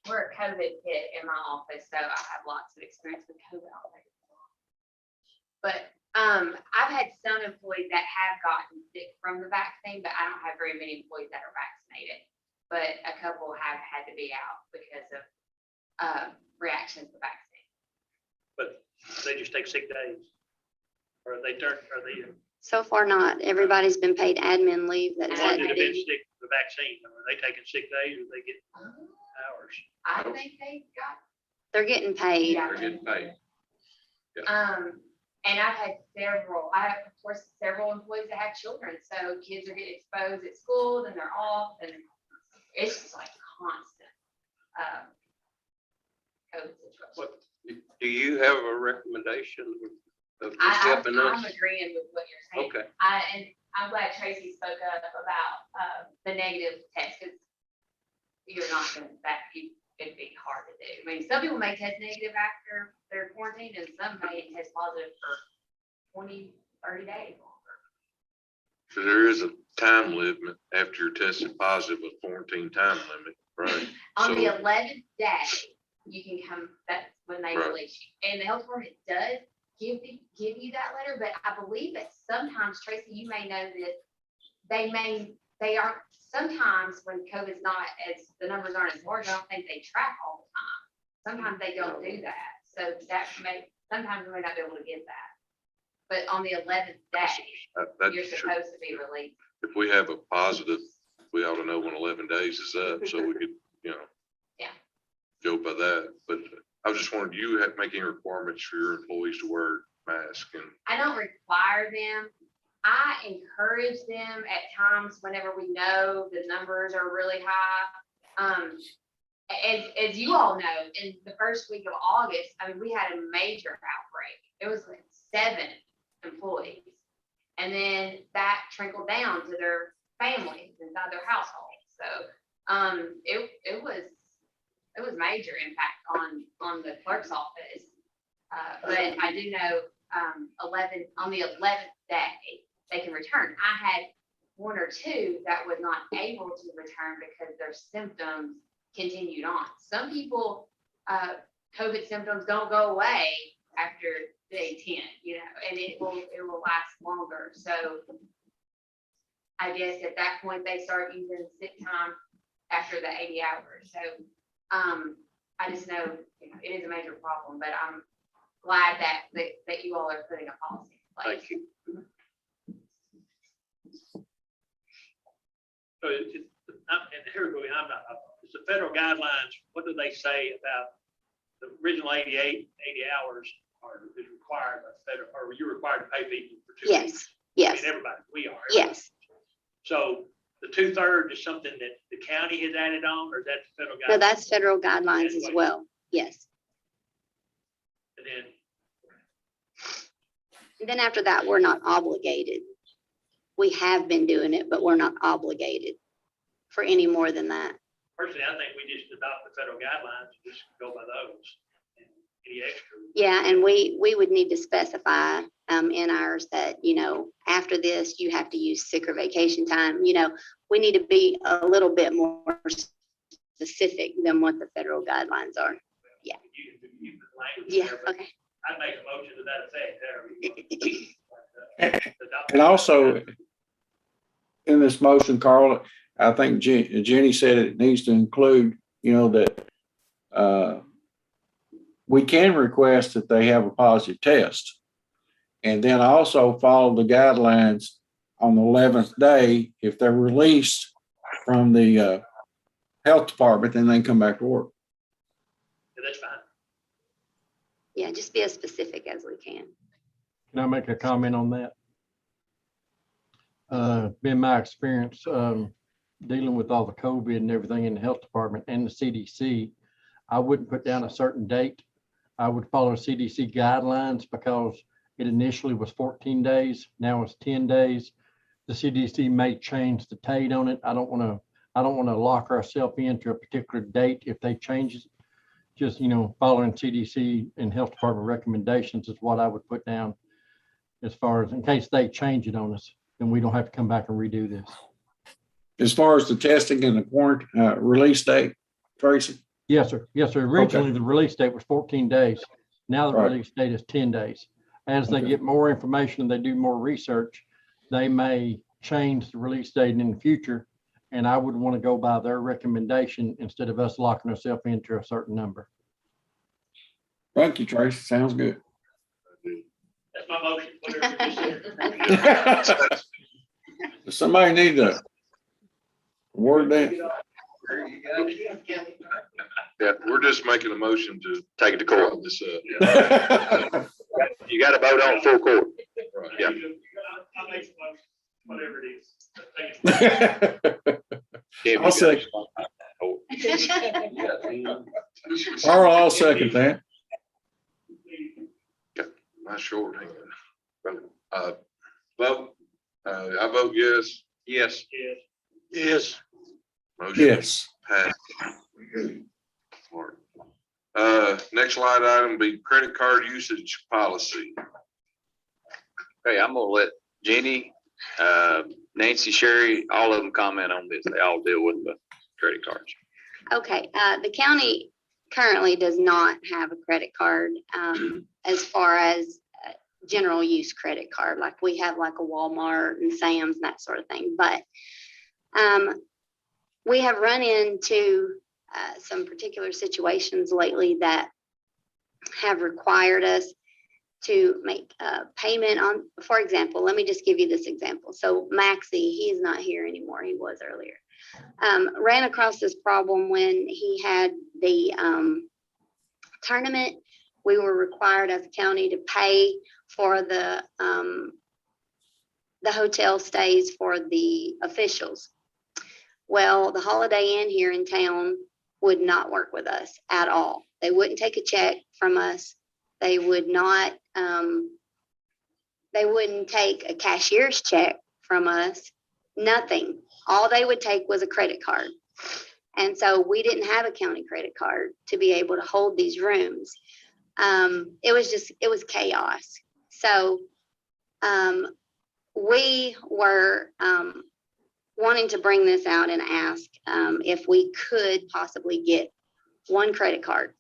We're a COVID hit in my office, so I have lots of experience with COVID. But I've had some employees that have gotten sick from the vaccine, but I don't have very many employees that are vaccinated. But a couple have had to be out because of reaction to the vaccine. But they just take sick days. Or they So far not. Everybody's been paid admin leave the that's ones had that to have been be. sick with the vaccine, are they taking sick days or they get hours? I think they got. They're getting paid. Yeah. They're getting paid. And I've had I have, of course, several employees that have children, so kids are getting exposed at school, then they're off, and it's just like constant. COVID situation. What, Do you have a recommendation of just I'm helping us? agreeing with what you're saying. Okay, And I'm glad Tracy spoke up about, the negative test, because you're not gonna, it'd be hard to do. I mean, some people may test negative after their quarantine, and some may test positive for 20, 30 days longer. So there is a time limit after you're tested positive, a quarantine time limit, right? On the So- 11th day, you can come, that's when they Right. release you. And the health department does give you that letter, but I believe that sometimes, Tracy, you may know that they aren't, sometimes when COVID's not the numbers aren't as large, I don't think they track all the time. Sometimes they don't do that. So sometimes we may not be able to get that. But on the 11th day, That you're should- supposed to be released. if we have a positive, we ought to know when 11 days is up, so we could, Yeah. go by that. But I was just wondering, do you have making requirements for your employees to wear masks? And I don't require them. I encourage them at times whenever we know the numbers are really high. As you all know, in the first week of August, I mean, we had a major outbreak. It was like 7 employees. And then that trickled down to their families inside their households. So it was major impact on the clerk's office. But I do know on the 11th day, they can return. I had 1 or 2 that was not able to return because their symptoms continued on. Some people, COVID symptoms don't go away after day 10, and it will last longer. So I guess at that point, they start using sick time after the 80 hours. So I just know, it is a major problem, but I'm glad that you all are putting a policy in place. Thank you. so and here we go, it's the federal guidelines, what do they say about the original 80 hours is required by federal, or you're required to pay people for 2 weeks? Yes, I yes, mean, everybody, we are. yes. So the 2/3 is something that the county has added on, or is that the federal guidelines? No, that's federal guidelines as well. Yes. And then, And then after that, we're not obligated. We have been doing it, but we're not obligated for any more than that. personally, I think we just adopt the federal guidelines and just go by those. And any extra. Yeah, and we would need to specify in ours that, after this, you have to use sick or vacation time. We need to be a little bit more specific than what the federal guidelines are. You can use the language. Yeah, there, but okay. I'd make a motion to that effect there. And also, in this motion, Carl, I think Jenny said it needs to include, that we can request that they have a positive test. And then also follow the guidelines on the 11th day. If they're released from the health department, then they come back to work. Yeah, that's fine. Yeah, just be as specific as we can. Can I make a comment on that? Been my experience, dealing with all the COVID and everything in the health department and the CDC, I wouldn't put down a certain date. I would follow CDC guidelines because it initially was 14 days. Now it's 10 days. The CDC may change the date on it. I don't want to lock ourselves into a particular date if they change it. Just, following CDC and health department recommendations is what I would put down as far as in case they change it on us, then we don't have to come back and redo this. As far as the testing and the quarantine, release date, Tracy? Yes, sir. Yes, sir. Originally, the release date was 14 days. Now the Right. release date is 10 days. As they Okay. get more information and they do more research, they may change the release date in the future. And I would want to go by their recommendation instead of us locking ourselves into a certain number. Thank you, Tracy. Sounds good. That's my motion. Whatever you said. Does somebody need to word that? Yeah, we're just making a motion to Take it to court. draw this up. You got to vote on full court. Right. Yeah. I make the motion, whatever it is. Take it. I'll second. Carl, I'll second that. My shorthand. Vote, I vote yes. Yes. Yes. Yes. Motion Yes. passed. Smart. Next slide item be credit card usage policy. Okay, I'm gonna let Jenny, Nancy, Sherry, all of them comment on this. They all deal with the credit cards. Okay, the county currently does not have a credit card, as far as general use credit card, like we have like a Walmart and Sam's and that sort of thing, but we have run into some particular situations lately that have required us to make a payment on, for example, let me just give you this example. So Maxie, he is not here anymore. He was earlier. Ran across this problem when he had the tournament. We were required as a county to pay for the hotel stays for the officials. Well, the Holiday Inn here in town would not work with us at all. They wouldn't take a check from us. They would not, they wouldn't take a cashier's check from us, nothing. All they would take was a credit card. And so we didn't have a county credit card to be able to hold these rooms. It was chaos. So we were wanting to bring this out and ask if we could possibly get one credit card.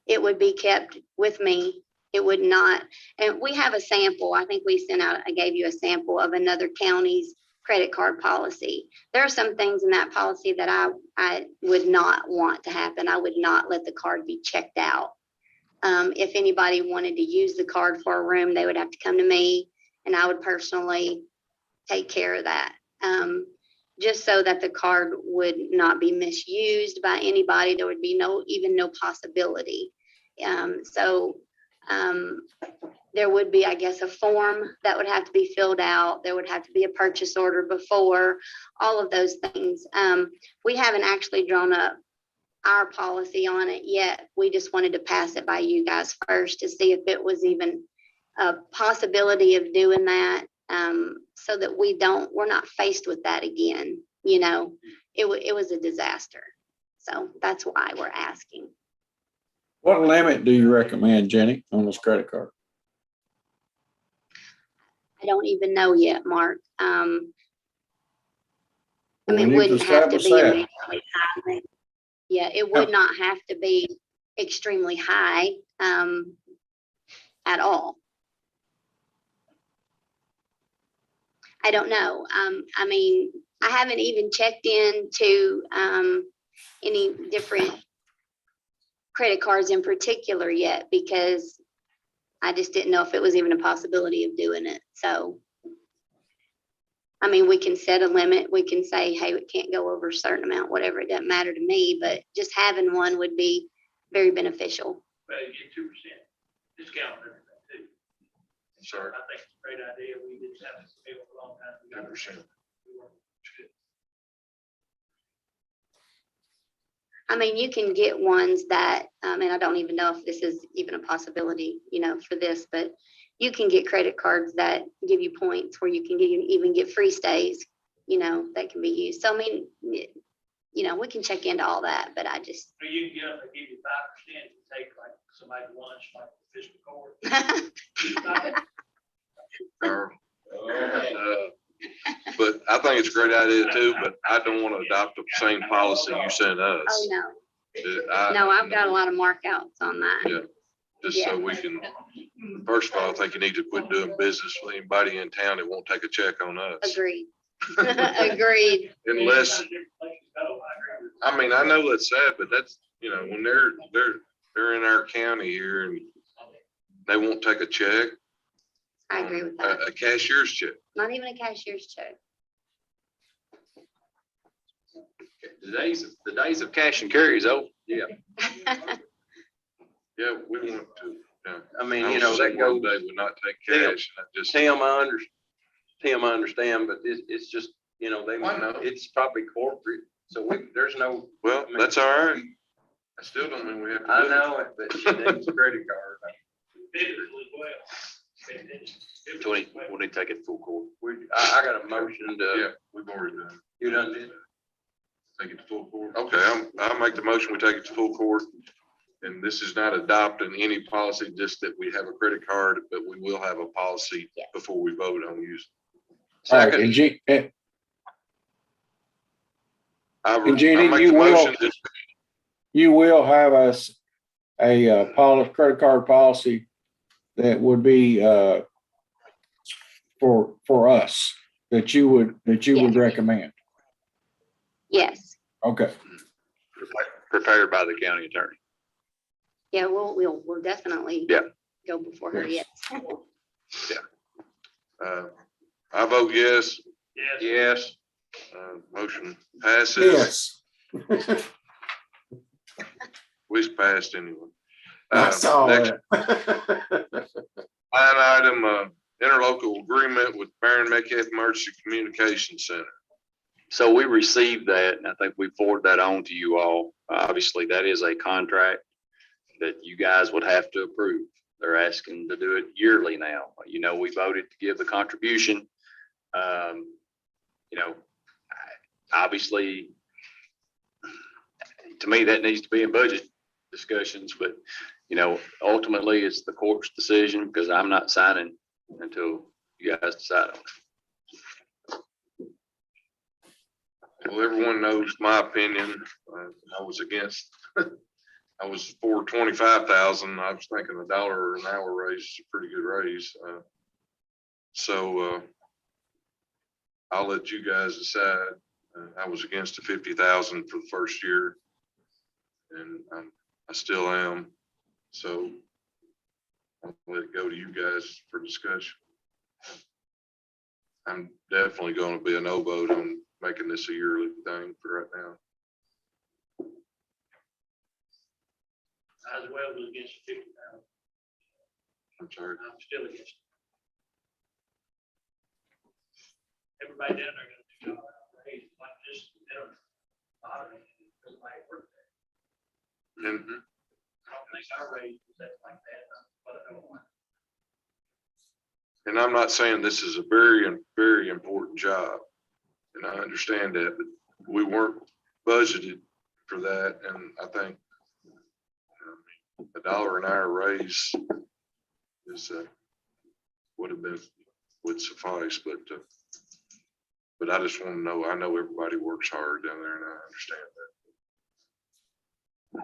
It would be kept with me. It would not, and we have a sample. I think we sent out, I gave you a sample of another county's credit card policy. There are some things in that policy that I would not want to happen. I would not let the card be checked out. If anybody wanted to use the card for a room, they would have to come to me and I would personally take care of that. Just so that the card would not be misused by anybody. There would be even no possibility. There would be, I guess, a form that would have to be filled out. There would have to be a purchase order before, all of those things. We haven't actually drawn up our policy on it yet. We just wanted to pass it by you guys first to see if it was even a possibility of doing that. So that we're not faced with that again. It was a disaster. So that's why we're asking. What limit do you recommend, Jenny, on this credit card? I don't even know yet, Mark. I We mean, need it to wouldn't have to establish be that. immediately high. Yeah, it would not have to be extremely high at all. I don't know. I mean, I haven't even checked into any different credit cards in particular yet because I just didn't know if it was even a possibility of doing it. So, I mean, we can set a limit. We can say, hey, we can't go over a certain amount, whatever. It doesn't matter to me, but just having one would be very beneficial. Well, you get 2% discount on everything too. Sorry. I think it's a great idea. We didn't have this bill for a long time. We got it. 10%. I mean, you can get ones that, and I don't even know if this is even a possibility, you know, for this, but you can get credit cards that give you points where you can even get free stays, you know, that can be used. So I mean, you know, we can check into all that, but I just, Or you can get them to give you 5% and take like somebody to lunch, like the fiscal court. Carl. But I think it's a great idea too, but I don't want to adopt the same policy you sent oh, us. no, I- no, I've got a lot of markouts on that. Yeah, just so we can, first of all, I think you need to quit doing business with anybody in town that won't take a check on us. Agreed. Agreed. Unless, I mean, I know that's sad, but that's, you know, when they're in our county here and they won't take a check, I agree with that. a cashier's check. Not even a cashier's check. The days of cash and carry is over. Yeah. Yeah, we want to, yeah. I mean, I you was know, saying that goes, one day would not take Tim, cash, and I just, Tim, I understand, but it's just, you know, I know. it's probably corporate, so there's no. well, that's all right. I still don't mean we have to do I it. know it, but she needs a credit card. Business as well. Do we need to take it full court? I got a motion Yeah, to, we've already done. it. you done did? Take it to full court. Okay, I'll make the motion, we take it to full court. And this is not adopting any policy, just that we have a credit card, but we will have a policy Yes. before we vote on using. All right, Second. And Jeannie, you will have us a credit card policy that would be for us, that you would Yes. recommend. Yes. Okay. Prepared by the county attorney. Yeah, we'll definitely. Yeah. Go before her, yes. I vote yes, Yes. Yes. motion passes. Yes. We passed anyway. I saw Next that. line item, interlocal agreement with Barron Metcalf Emergency Communication Center. So we received that, and I think we forwarded that on to you all. Obviously, that is a contract that you guys would have to approve. They're asking to do it yearly now. You know, we voted to give the contribution. You know, obviously, to me, that needs to be in budget discussions, but, you know, ultimately, it's the court's decision because I'm not signing until you guys decide on it. Well, everyone knows my opinion. I was against, I was for 25,000. I was thinking $1 an hour raise is a pretty good raise. So I'll let you guys decide. I was against the 50,000 for the first year. And I still am. So I'll let it go to you guys for discussion. I'm definitely going to be a no vote on making this a yearly thing for right now. I as well was against 50,000. I'm sorry. I'm still against it. Everybody down there gonna do job raise like this, they don't bother me, because my work there. And I don't think our raise was that like that, but I don't want. And I'm not saying this is a very, very important job. And I understand that, but we weren't budgeted for that. And I think $1 an hour raise is, would have been, would suffice, but I just want to know, I know everybody works hard down there and I understand that.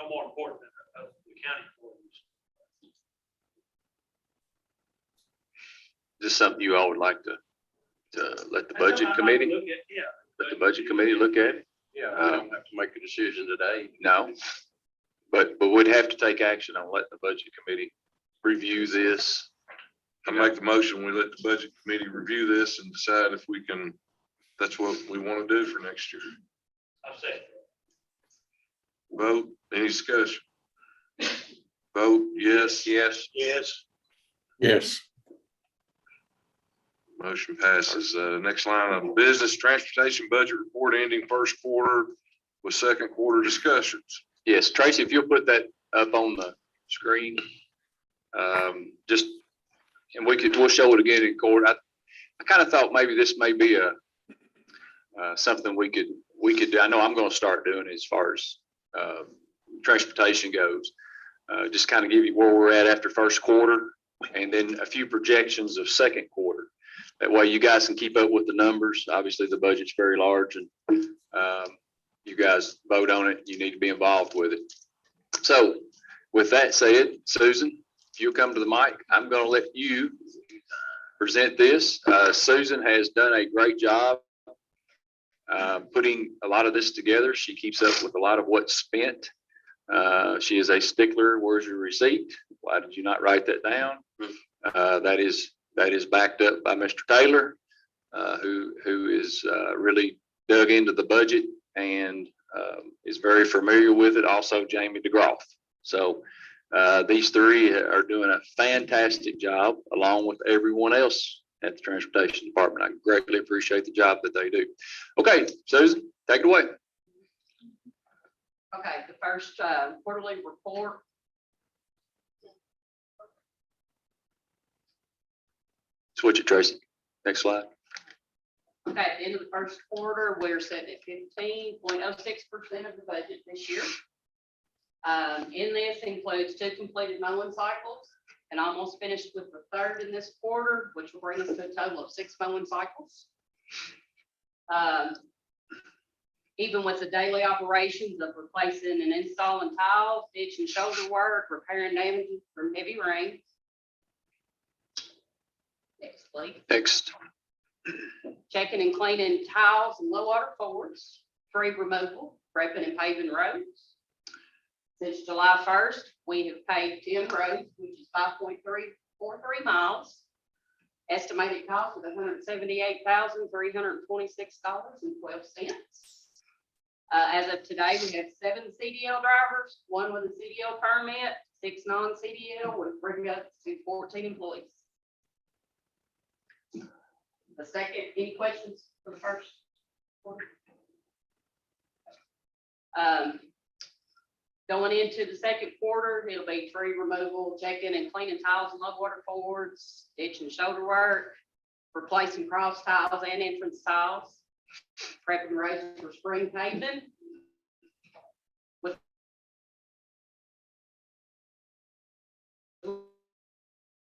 No more important than the county employees. Is this something you all would like to let the budget committee, Look at, yeah. let the budget committee look at it? Yeah, we don't have to make a decision today. No. But we'd have to take action on letting the budget committee review this. I make the motion, we let the budget committee review this and decide if we can, that's what we want to do for next year. I'll say. Vote, any discussion? Vote, yes. Yes. Yes. Yes. Motion passes. Next line of business, transportation budget report ending first quarter with second quarter discussions. Yes, Tracy, if you'll put that up on the screen. Just, and we'll show it again in court. I kind of thought maybe this may be something we could do. I know I'm going to start doing as far as transportation goes. Just kind of give you where we're at after first quarter and then a few projections of second quarter. That way you guys can keep up with the numbers. Obviously the budget's very large and you guys vote on it. You need to be involved with it. So with that said, Susan, if you'll come to the mic, I'm going to let you present this. Susan has done a great job putting a lot of this together. She keeps up with a lot of what's spent. She is a stickler. Where's your receipt? Why did you not write that down? That is backed up by Mr. Taylor, who is really dug into the budget and is very familiar with it. Also, Jamie DeGroff. So these three are doing a fantastic job along with everyone else at the Transportation Department. I greatly appreciate the job that they do. Okay, Susan, take it away. Okay, the first quarterly report. Switch it, Tracy. Next slide. Okay, at the end of the first quarter, we're sitting at 15.06% of the budget this year. In this includes 2 completed mowing cycles and almost finished with the third in this quarter, which will bring us to a total of 6 mowing cycles. Even with the daily operations of replacing and installing tiles, ditch and shoulder work, repairing damages from heavy rain. Next, please. Next. Checking and cleaning tiles and low water forwards, tree removal, prepping and paving roads. Since July 1st, we have paved 10 roads, which is 5.343 miles. Estimated cost of $178,326.12. As of today, we have 7 CDL drivers, 1 with a CDL permit, 6 non-CDL, which brings us to 14 employees. The second, any questions for the first quarter? Going into the second quarter, it'll be tree removal, checking and cleaning tiles and low water forwards, ditch and shoulder work, replacing cross tiles and entrance tiles, prepping roads for spring paving. With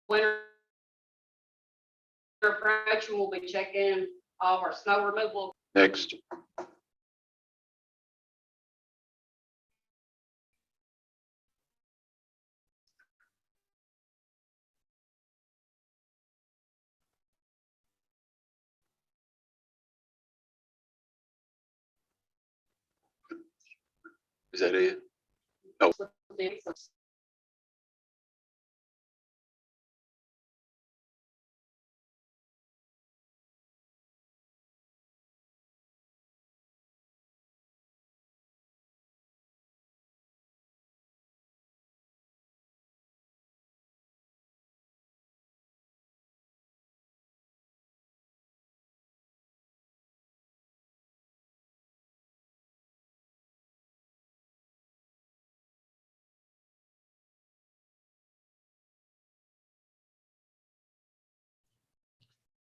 winter approaching, we'll be checking all of our snow removal. Next. Is that it? Oh.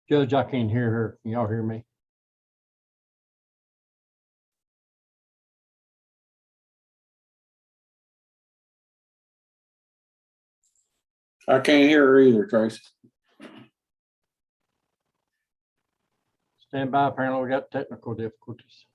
Judge, I can't hear her. Can y'all hear me? I can't hear her either, Tracy. Stand by. Apparently we got technical difficulties.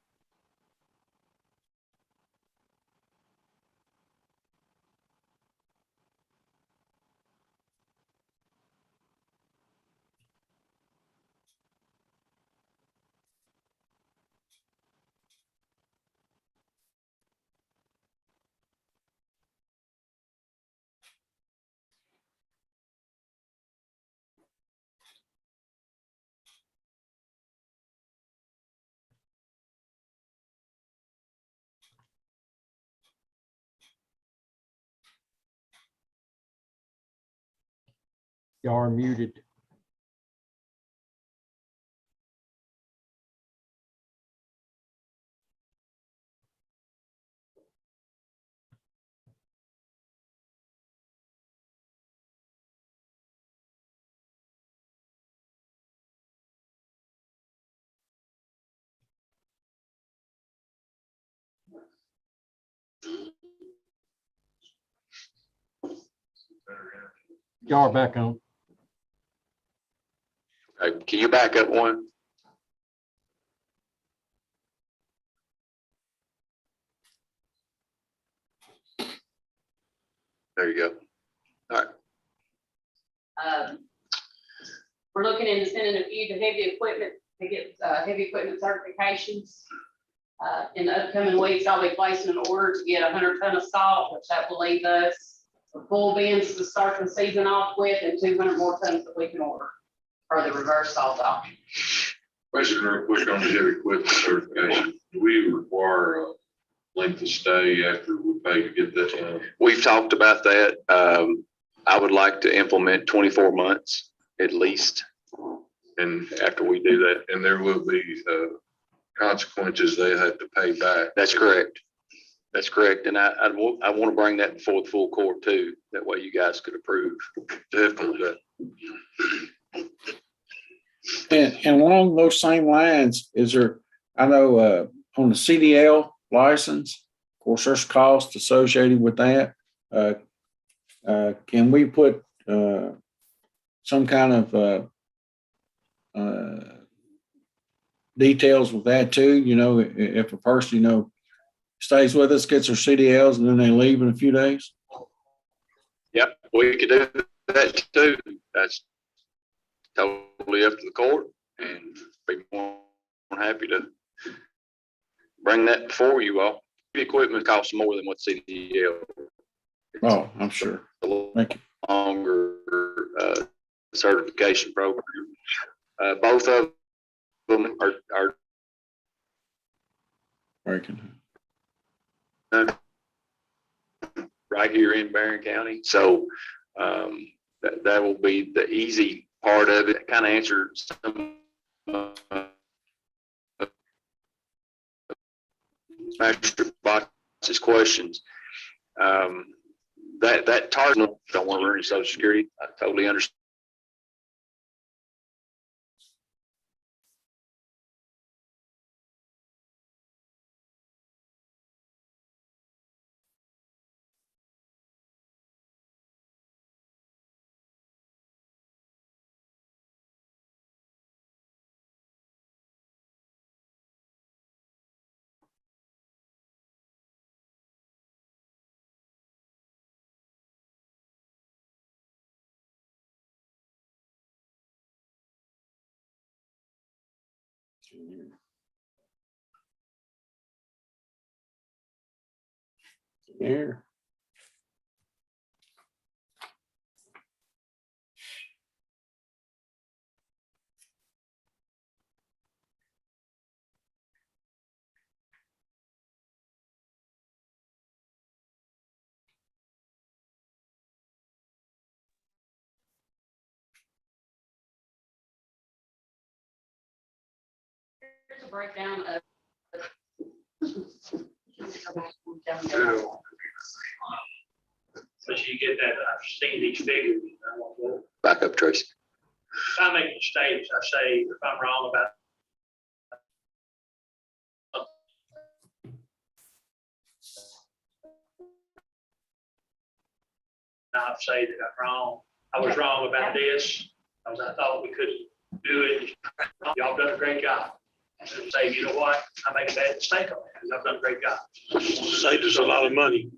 Y'all are muted. Y'all are back on. Okay, can you back up one? There you go. All right. We're looking into sending a few to heavy equipment to get heavy equipment certifications. In the upcoming weeks, I'll be placing an order to get 100 ton of salt, which that will leave us the full bins to start the season off with, and 200 more tons that we can order for the reverse salt option. Question real quick on the heavy equipment certification. Do we require a length of stay after we pay to get that done? We've talked about that. I would like to implement 24 months at least. And after we do that, And there will be consequences they have to pay back. that's correct. That's correct. And I want to bring that before the full court too. That way you guys could approve. Definitely. And along those same lines, is there, I know, on the CDL license, of course, there's cost associated with that. Can we put, some kind of, details with that too? You know, if a person, you know, stays with us, gets their CDLs and then they leave in a few days? Yep, we could do that too. That's totally up to the court, and be more than happy to bring that before you all. The equipment costs more than what CDL. Oh, I'm sure. Thank you. Longer certification program. Both of them are Breaking. right here in Barron County. So that will be the easy part of it. Kind of answer some Master Box's questions. That target, don't want to ruin your Social Security. I totally understand. Here. Here's a breakdown of. But you get that, I've seen these figures. And I want to, Back up, Tracy. if I make mistakes, I say, if I'm wrong about. Not say that I'm wrong. I was wrong about this, because I thought we couldn't do it. Y'all done a great job. And say, you know what, I make a bad mistake on that, because I've done a great job. Saved us a lot of money.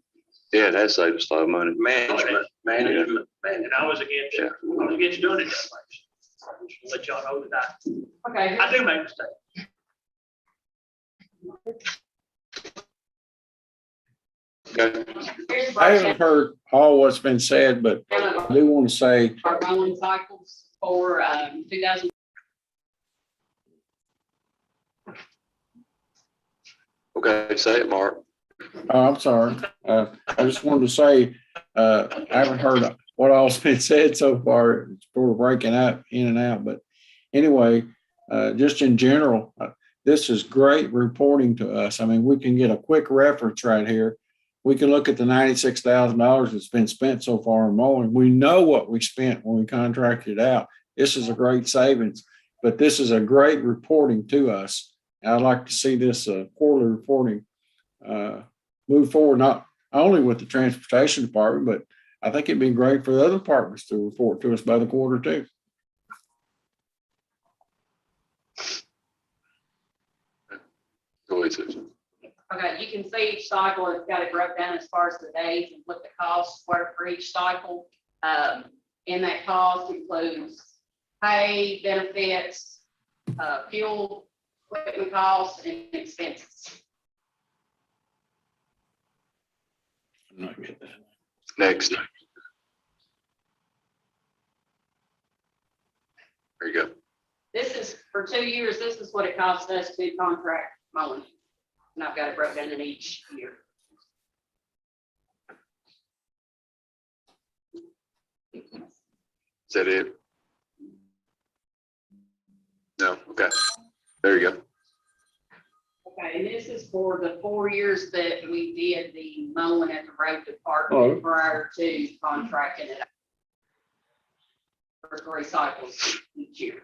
Yeah, that saved us a lot of money. Management. And I was against doing it that way. I just want to let y'all know that Okay. I do make mistakes. Okay. Here's a I breakdown haven't heard all what's been said, but I do want to say, of our rolling cycles for 2000. Okay, say it, Mark. I'm sorry. I just wanted to say, I haven't heard what all's been said so far. It's sort of breaking up in and out, but anyway, just in general, this is great reporting to us. I mean, we can get a quick reference right here. We can look at the $96,000 that's been spent so far in mowing. We know what we spent when we contracted it out. This is a great savings, but this is a great reporting to us. I'd like to see this quarterly reporting move forward, not only with the transportation department, but I think it'd be great for the other departments to report to us by the quarter too. Go ahead, Susan. Okay, you can see each cycle, it's got it broke down as far as the days and what the costs were for each cycle. In that cost includes pay, benefits, fuel, equipment costs, and expenses. I'm not getting that. Next. There you go. This is, for 2 years, this is what it costs us to contract mowing. And I've got it broken down in each year. Is that it? No, okay. There you go. Okay, and this is for the 4 years that we did the mowing at the road Oh. department prior to contracting it out for 3 cycles each year.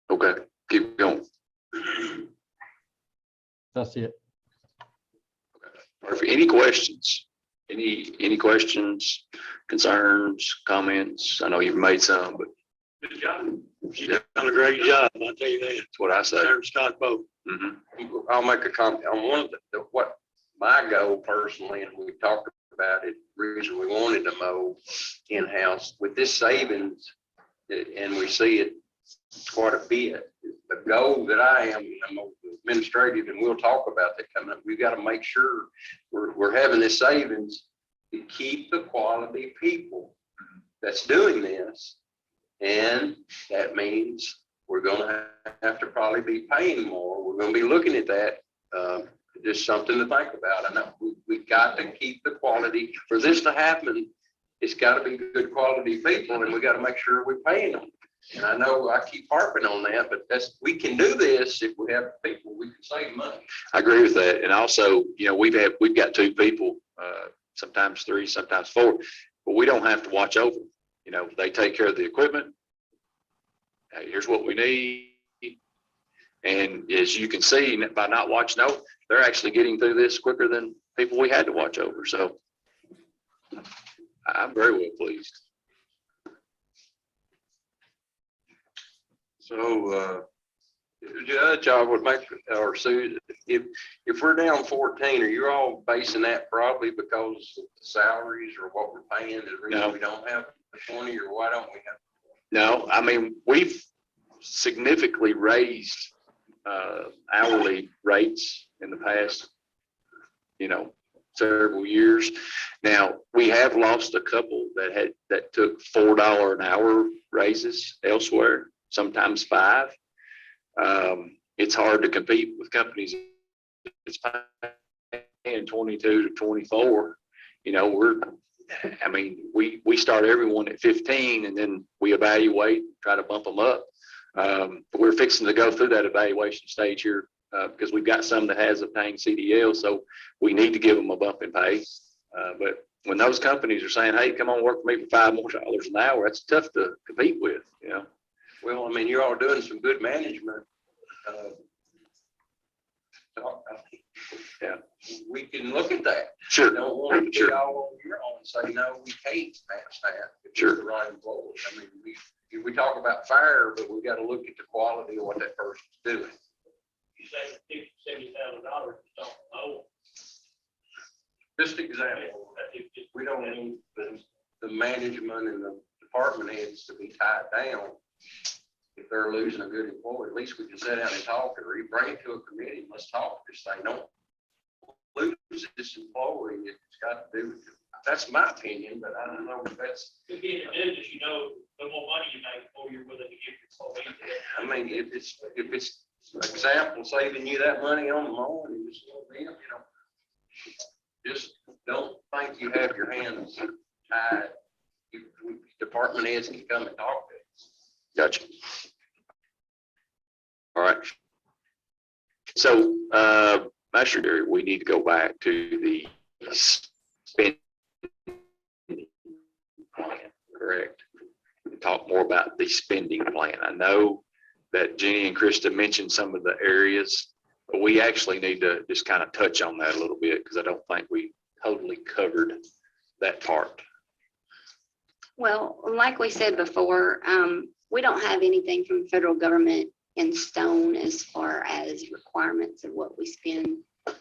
Okay, keep going. That's it. Perfect. Any questions? Any questions, concerns, comments? I know you've made some, but Good job. She done a great job, I'll tell you that. that's what I say. There, Scott Boat. Mhm. I'll make a comment on one of what my goal personally, and we talked about it, reason we wanted to mow in-house with this savings, and we see it quite a bit. The goal that I'm administrative, and we'll talk about that coming up. We've got to make sure we're having this savings to keep the quality people that's doing this. And that means we're gonna have to probably be paying more. We're gonna be looking at that. Just something to think about. I know we got to keep the quality. For this to happen, it's got to be good quality people, and we got to make sure we're paying them. And I know I keep harping on that, but we can do this if we have people, we can save money. I agree with that. And also, we've got 2 people, sometimes 3, sometimes 4, but we don't have to watch over them. They take care of the equipment. Hey, here's what we need. And as you can see, by not watching over, they're actually getting through this quicker than people we had to watch over. So I'm very well pleased. So, Judge, I would make, or Sue, if we're down 14, are you all basing that probably because of the salaries or what we're paying? The reason No. we don't have 20, or why don't we have? No, I mean, we've significantly raised hourly rates in the past, several years. Now, we have lost a couple that took $4 an hour raises elsewhere, sometimes 5. It's hard to compete with companies that's paying 22 to 24. We start everyone at 15 and then we evaluate, try to bump them up. But we're fixing to go through that evaluation stage here because we've got some that has obtained CDL, so we need to give them a bump in pay. But when those companies are saying, hey, come on, work for me for $5 more an hour, that's tough to compete with, Well, I mean, you're all doing some good management. Yeah. We can look at that. Sure. Don't want to Sure. be all on your own and say, no, we can't match that. If it's Sure. the right employee. I mean, we talk about fire, but we got to look at the quality of what that person's doing. You say $50,000, $70,000, don't know. Just example, we don't need the management and the department heads to be tied down. If they're losing a good employee, at least we can sit down and talk, or you bring it to a committee, and let's talk this thing. Don't lose this employee. It's got to do with it. That's my opinion, but I don't know if that's, To be in the business, the more money you make, the more you're willing to give your employees. I mean, if it's example, saving you that money on the loan, and just, just don't think you have your hands tied. Department heads can come and talk to you. Gotcha. All right. So, Master Gary, we need to go back to the spending plan, correct? And talk more about the spending plan. I know that Jenny and Krista mentioned some of the areas, but we actually need to just kind of touch on that a little bit because I don't think we totally covered that part. Well, like we said before, we don't have anything from the federal government in stone as far as requirements of what we spend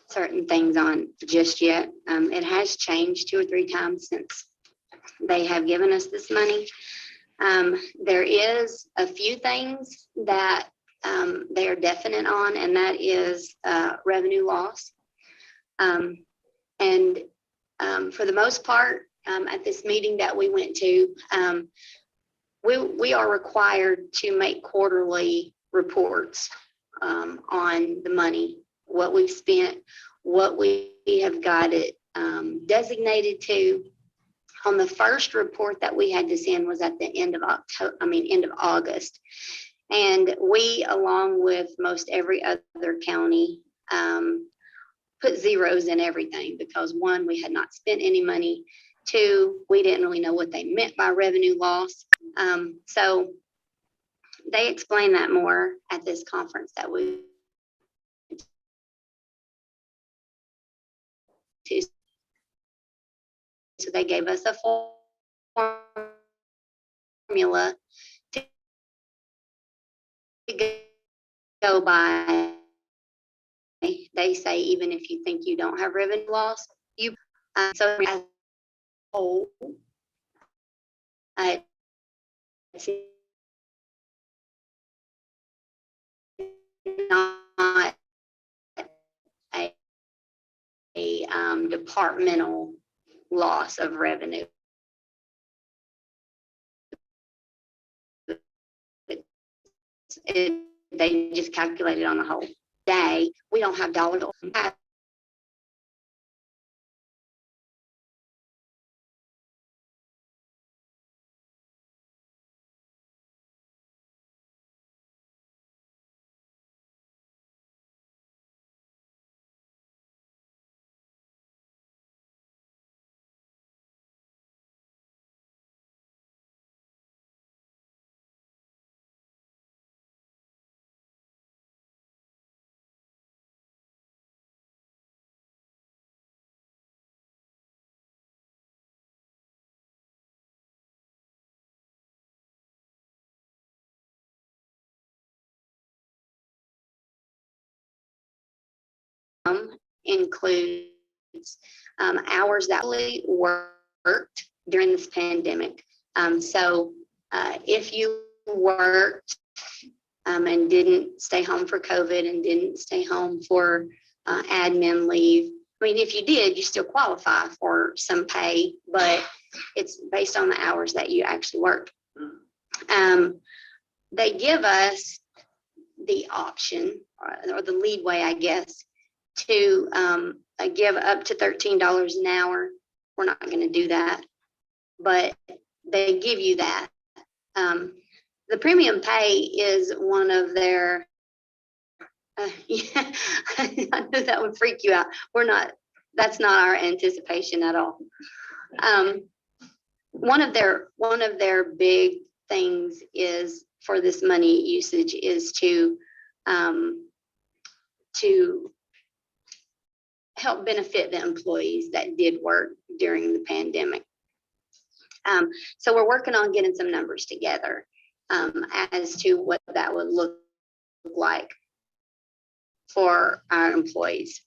certain things on just yet. It has changed 2 or 3 times since they have given us this money. There is a few things that they are definite on, and that is revenue loss. For the most part, at this meeting that we went to, we are required to make quarterly reports on the money, what we've spent, what we have got it designated to. On the first report that we had to send was at the end of August. And we, along with most every other county, put zeros in everything because 1, we had not spent any money. 2, we didn't really know what they meant by revenue loss. So they explained that more at this conference that we to. So they gave us a formula to go by. They say even if you think you don't have revenue loss, you so as a whole, it's not a departmental loss of revenue. They just calculated on the whole day. We don't have dollar to includes hours that we worked during this pandemic. So if you worked and didn't stay home for COVID and didn't stay home for admin leave, I mean, if you did, you still qualify for some pay, but it's based on the hours that you actually worked. They give us the option or the leadway, I guess, to give up to $13 an hour. We're not going to do that, but they give you that. The premium pay is one of their, yeah, I knew that would freak you out. That's not our anticipation at all. One of their big things is for this money usage is to help benefit the employees that did work during the pandemic. So we're working on getting some numbers together as to what that would look like for our employees.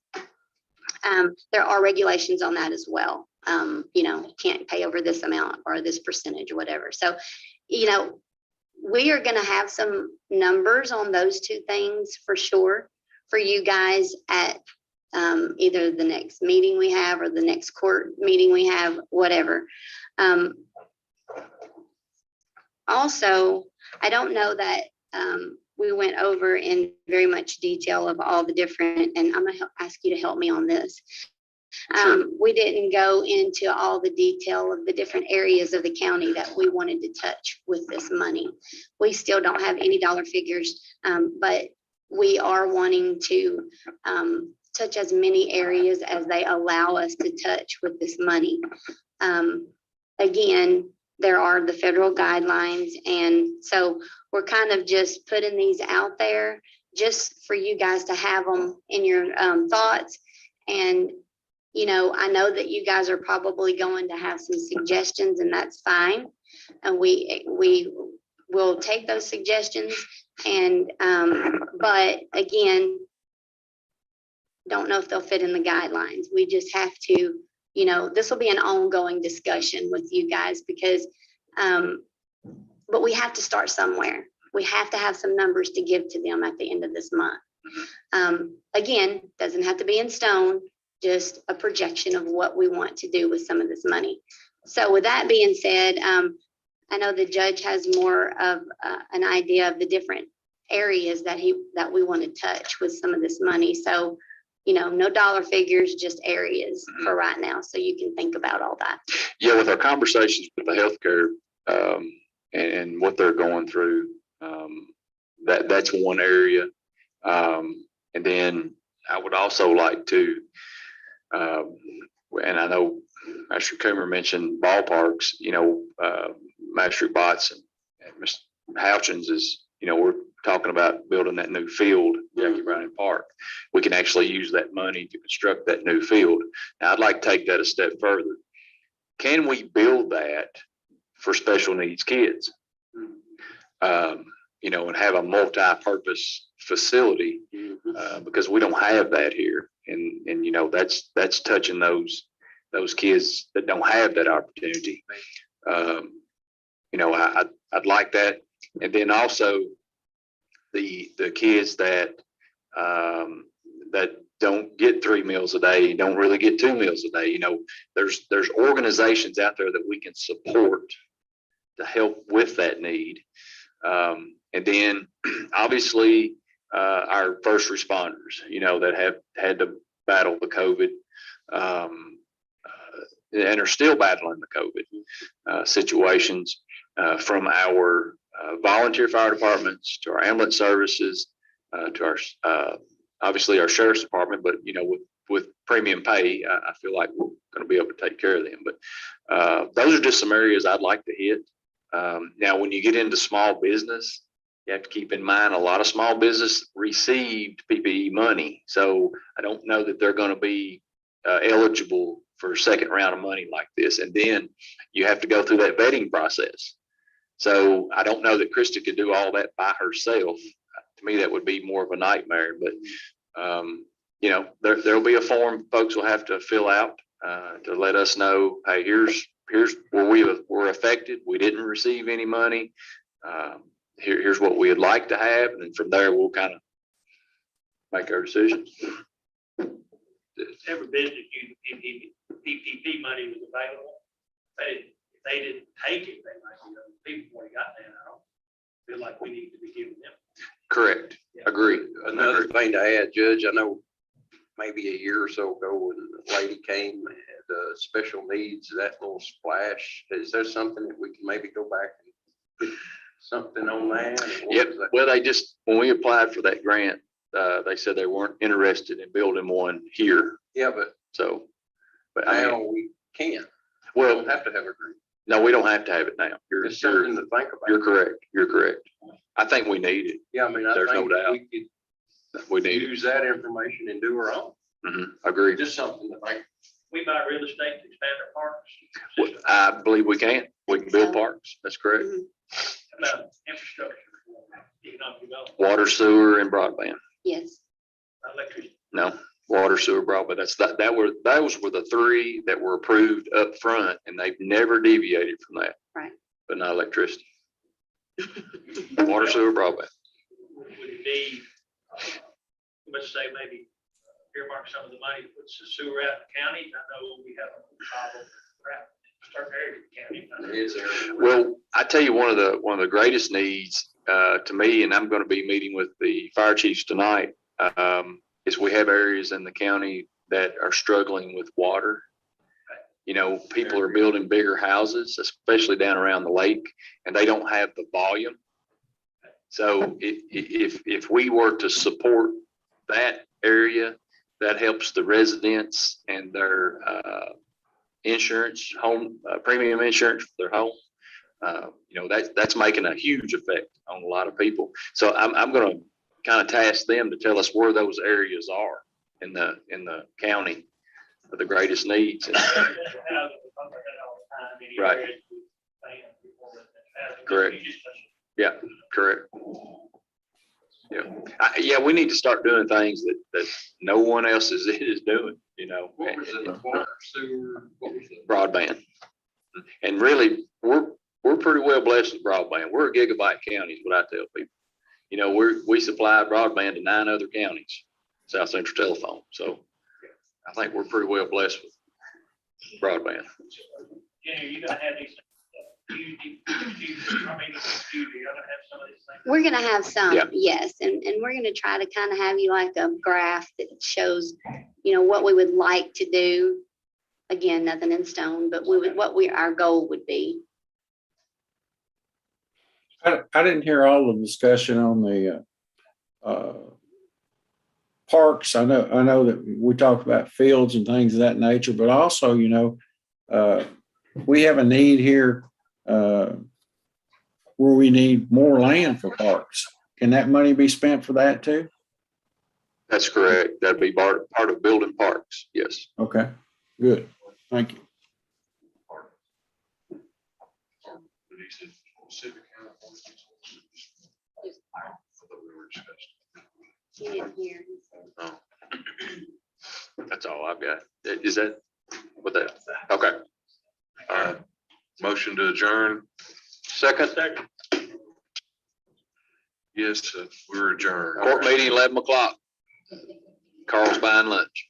There are regulations on that as well. You know, can't pay over this amount or this percentage or whatever. So, you know, we are going to have some numbers on those 2 things for sure for you guys at either the next meeting we have or the next court meeting we have, whatever. Also, I don't know that we went over in very much detail of all the different, and I'm going to ask you to help me on this. We didn't go into all the detail of the different areas of the county that we wanted to touch with this money. We still don't have any dollar figures, but we are wanting to touch as many areas as they allow us to touch with this money. Again, there are the federal guidelines, and so we're kind of just putting these out there just for you guys to have them in your thoughts. And, you know, I know that you guys are probably going to have some suggestions, and that's fine. And we will take those suggestions. And, but again, don't know if they'll fit in the guidelines. We just have to, you know, this will be an ongoing discussion with you guys because, but we have to start somewhere. We have to have some numbers to give to them at the end of this month. Again, doesn't have to be in stone, just a projection of what we want to do with some of this money. So with that being said, I know the judge has more of an idea of the different areas that we want to touch with some of this money. So, you know, no dollar figures, just areas for right now. So you can think about all that. Yeah, with our conversations with the healthcare, and what they're going through, that's one area. And then I would also like to, and I know Master Coomer mentioned ballparks, you know, Master Botts and Mr. Houchins is, you know, we're talking about building that new field, Jackie Browning Park. We can actually use that money to construct that new field. Now, I'd like to take that a step further. Can we build that for special needs kids? You know, and have a multi-purpose facility, because we don't have that here. And, you know, that's touching those kids that don't have that opportunity. You know, I'd like that. And then also the kids that don't get 3 meals a day, don't really get 2 meals a day. You know, there's organizations out there that we can support to help with that need. And then obviously our first responders, you know, that have had to battle the COVID and are still battling the COVID situations, from our volunteer fire departments to our ambulance services, to our obviously our sheriff's department, but you know, with premium pay, I feel like we're going to be able to take care of them. But those are just some areas I'd like to hit. Now, when you get into small business, you have to keep in mind a lot of small business received PPE money. So I don't know that they're going to be eligible for a second round of money like this. And then you have to go through that vetting process. So I don't know that Krista could do all that by herself. To me, that would be more of a nightmare. But, you know, there'll be a form folks will have to fill out to let us know, hey, here's where we were affected. We didn't receive any money. Here's what we'd like to have. And then from there, we'll kind of make our decisions. Every business using PPP money was available. If they didn't take it, they might be other people already got that. I don't feel like we need to be giving them. Correct. Agree. Another thing to add, Judge, I know maybe a year or so ago when the lady came and had special needs, that little splash, is there something that we can maybe go back and get something on that? Yep. Well, they just, when we applied for that grant, they said they weren't interested in building one here. Yeah, but I now mean, we can. well, We don't have to have a group. no, we don't have to have it now. It's something to think about. You're correct. You're correct. I think we need it. Yeah, I mean, I There's no think doubt. we We could need it. use that information and do our own. Agreed. Just something to think. We buy real estate to expand our parks. Well, I believe we can. We can build parks. That's correct. About infrastructure, economic development, Water, sewer, and broadband. Yes. electricity. No, water, sewer, broadband. Those were the three that were approved up front, and they've never deviated from that. Right. But not electricity. Water, sewer, broadband. Would it be, let's say maybe earmark some of the money, to put the sewer out in the county? I know we have a problem around certain areas of the county. Is there? Well, I tell you, one of the greatest needs to me, and I'm going to be meeting with the fire chiefs tonight, is we have areas in the county that are struggling with water. You know, people are building bigger houses, especially down around the lake, and they don't have the volume. So if we were to support that area, that helps the residents and their insurance, home premium insurance for their home. That's making a huge effect on a lot of people. So I'm gonna kind of task them to tell us where those areas are in the county of the greatest needs. Right. Correct. Yeah, correct. Yeah, we need to start doing things that no one else is doing, What was it, the water, sewer, what was it? broadband. And really, we're pretty well blessed with broadband. We're a gigabyte county is what I tell people. We supply broadband to 9 other counties, South Central Telephone. So I think we're pretty well blessed with broadband. Jenny, you're gonna have these, you're gonna have some of these things. We're gonna have some, Yeah. yes, and we're gonna try to kind of have you like a graph that shows, what we would like to do. Again, nothing in stone, but our goal would be. I didn't hear all the discussion on the parks. I know that we talked about fields and things of that nature, but also, we have a need here where we need more land for parks. Can that money be spent for that too? That's correct. That'd be part of building parks. Yes. Okay, good. Thank you. You didn't hear. Oh. That's all I've got. Is that what that? Okay. All right. Motion to adjourn. Second, Yes, we're adjourned. court meeting, 11 o'clock. Carl's buying lunch.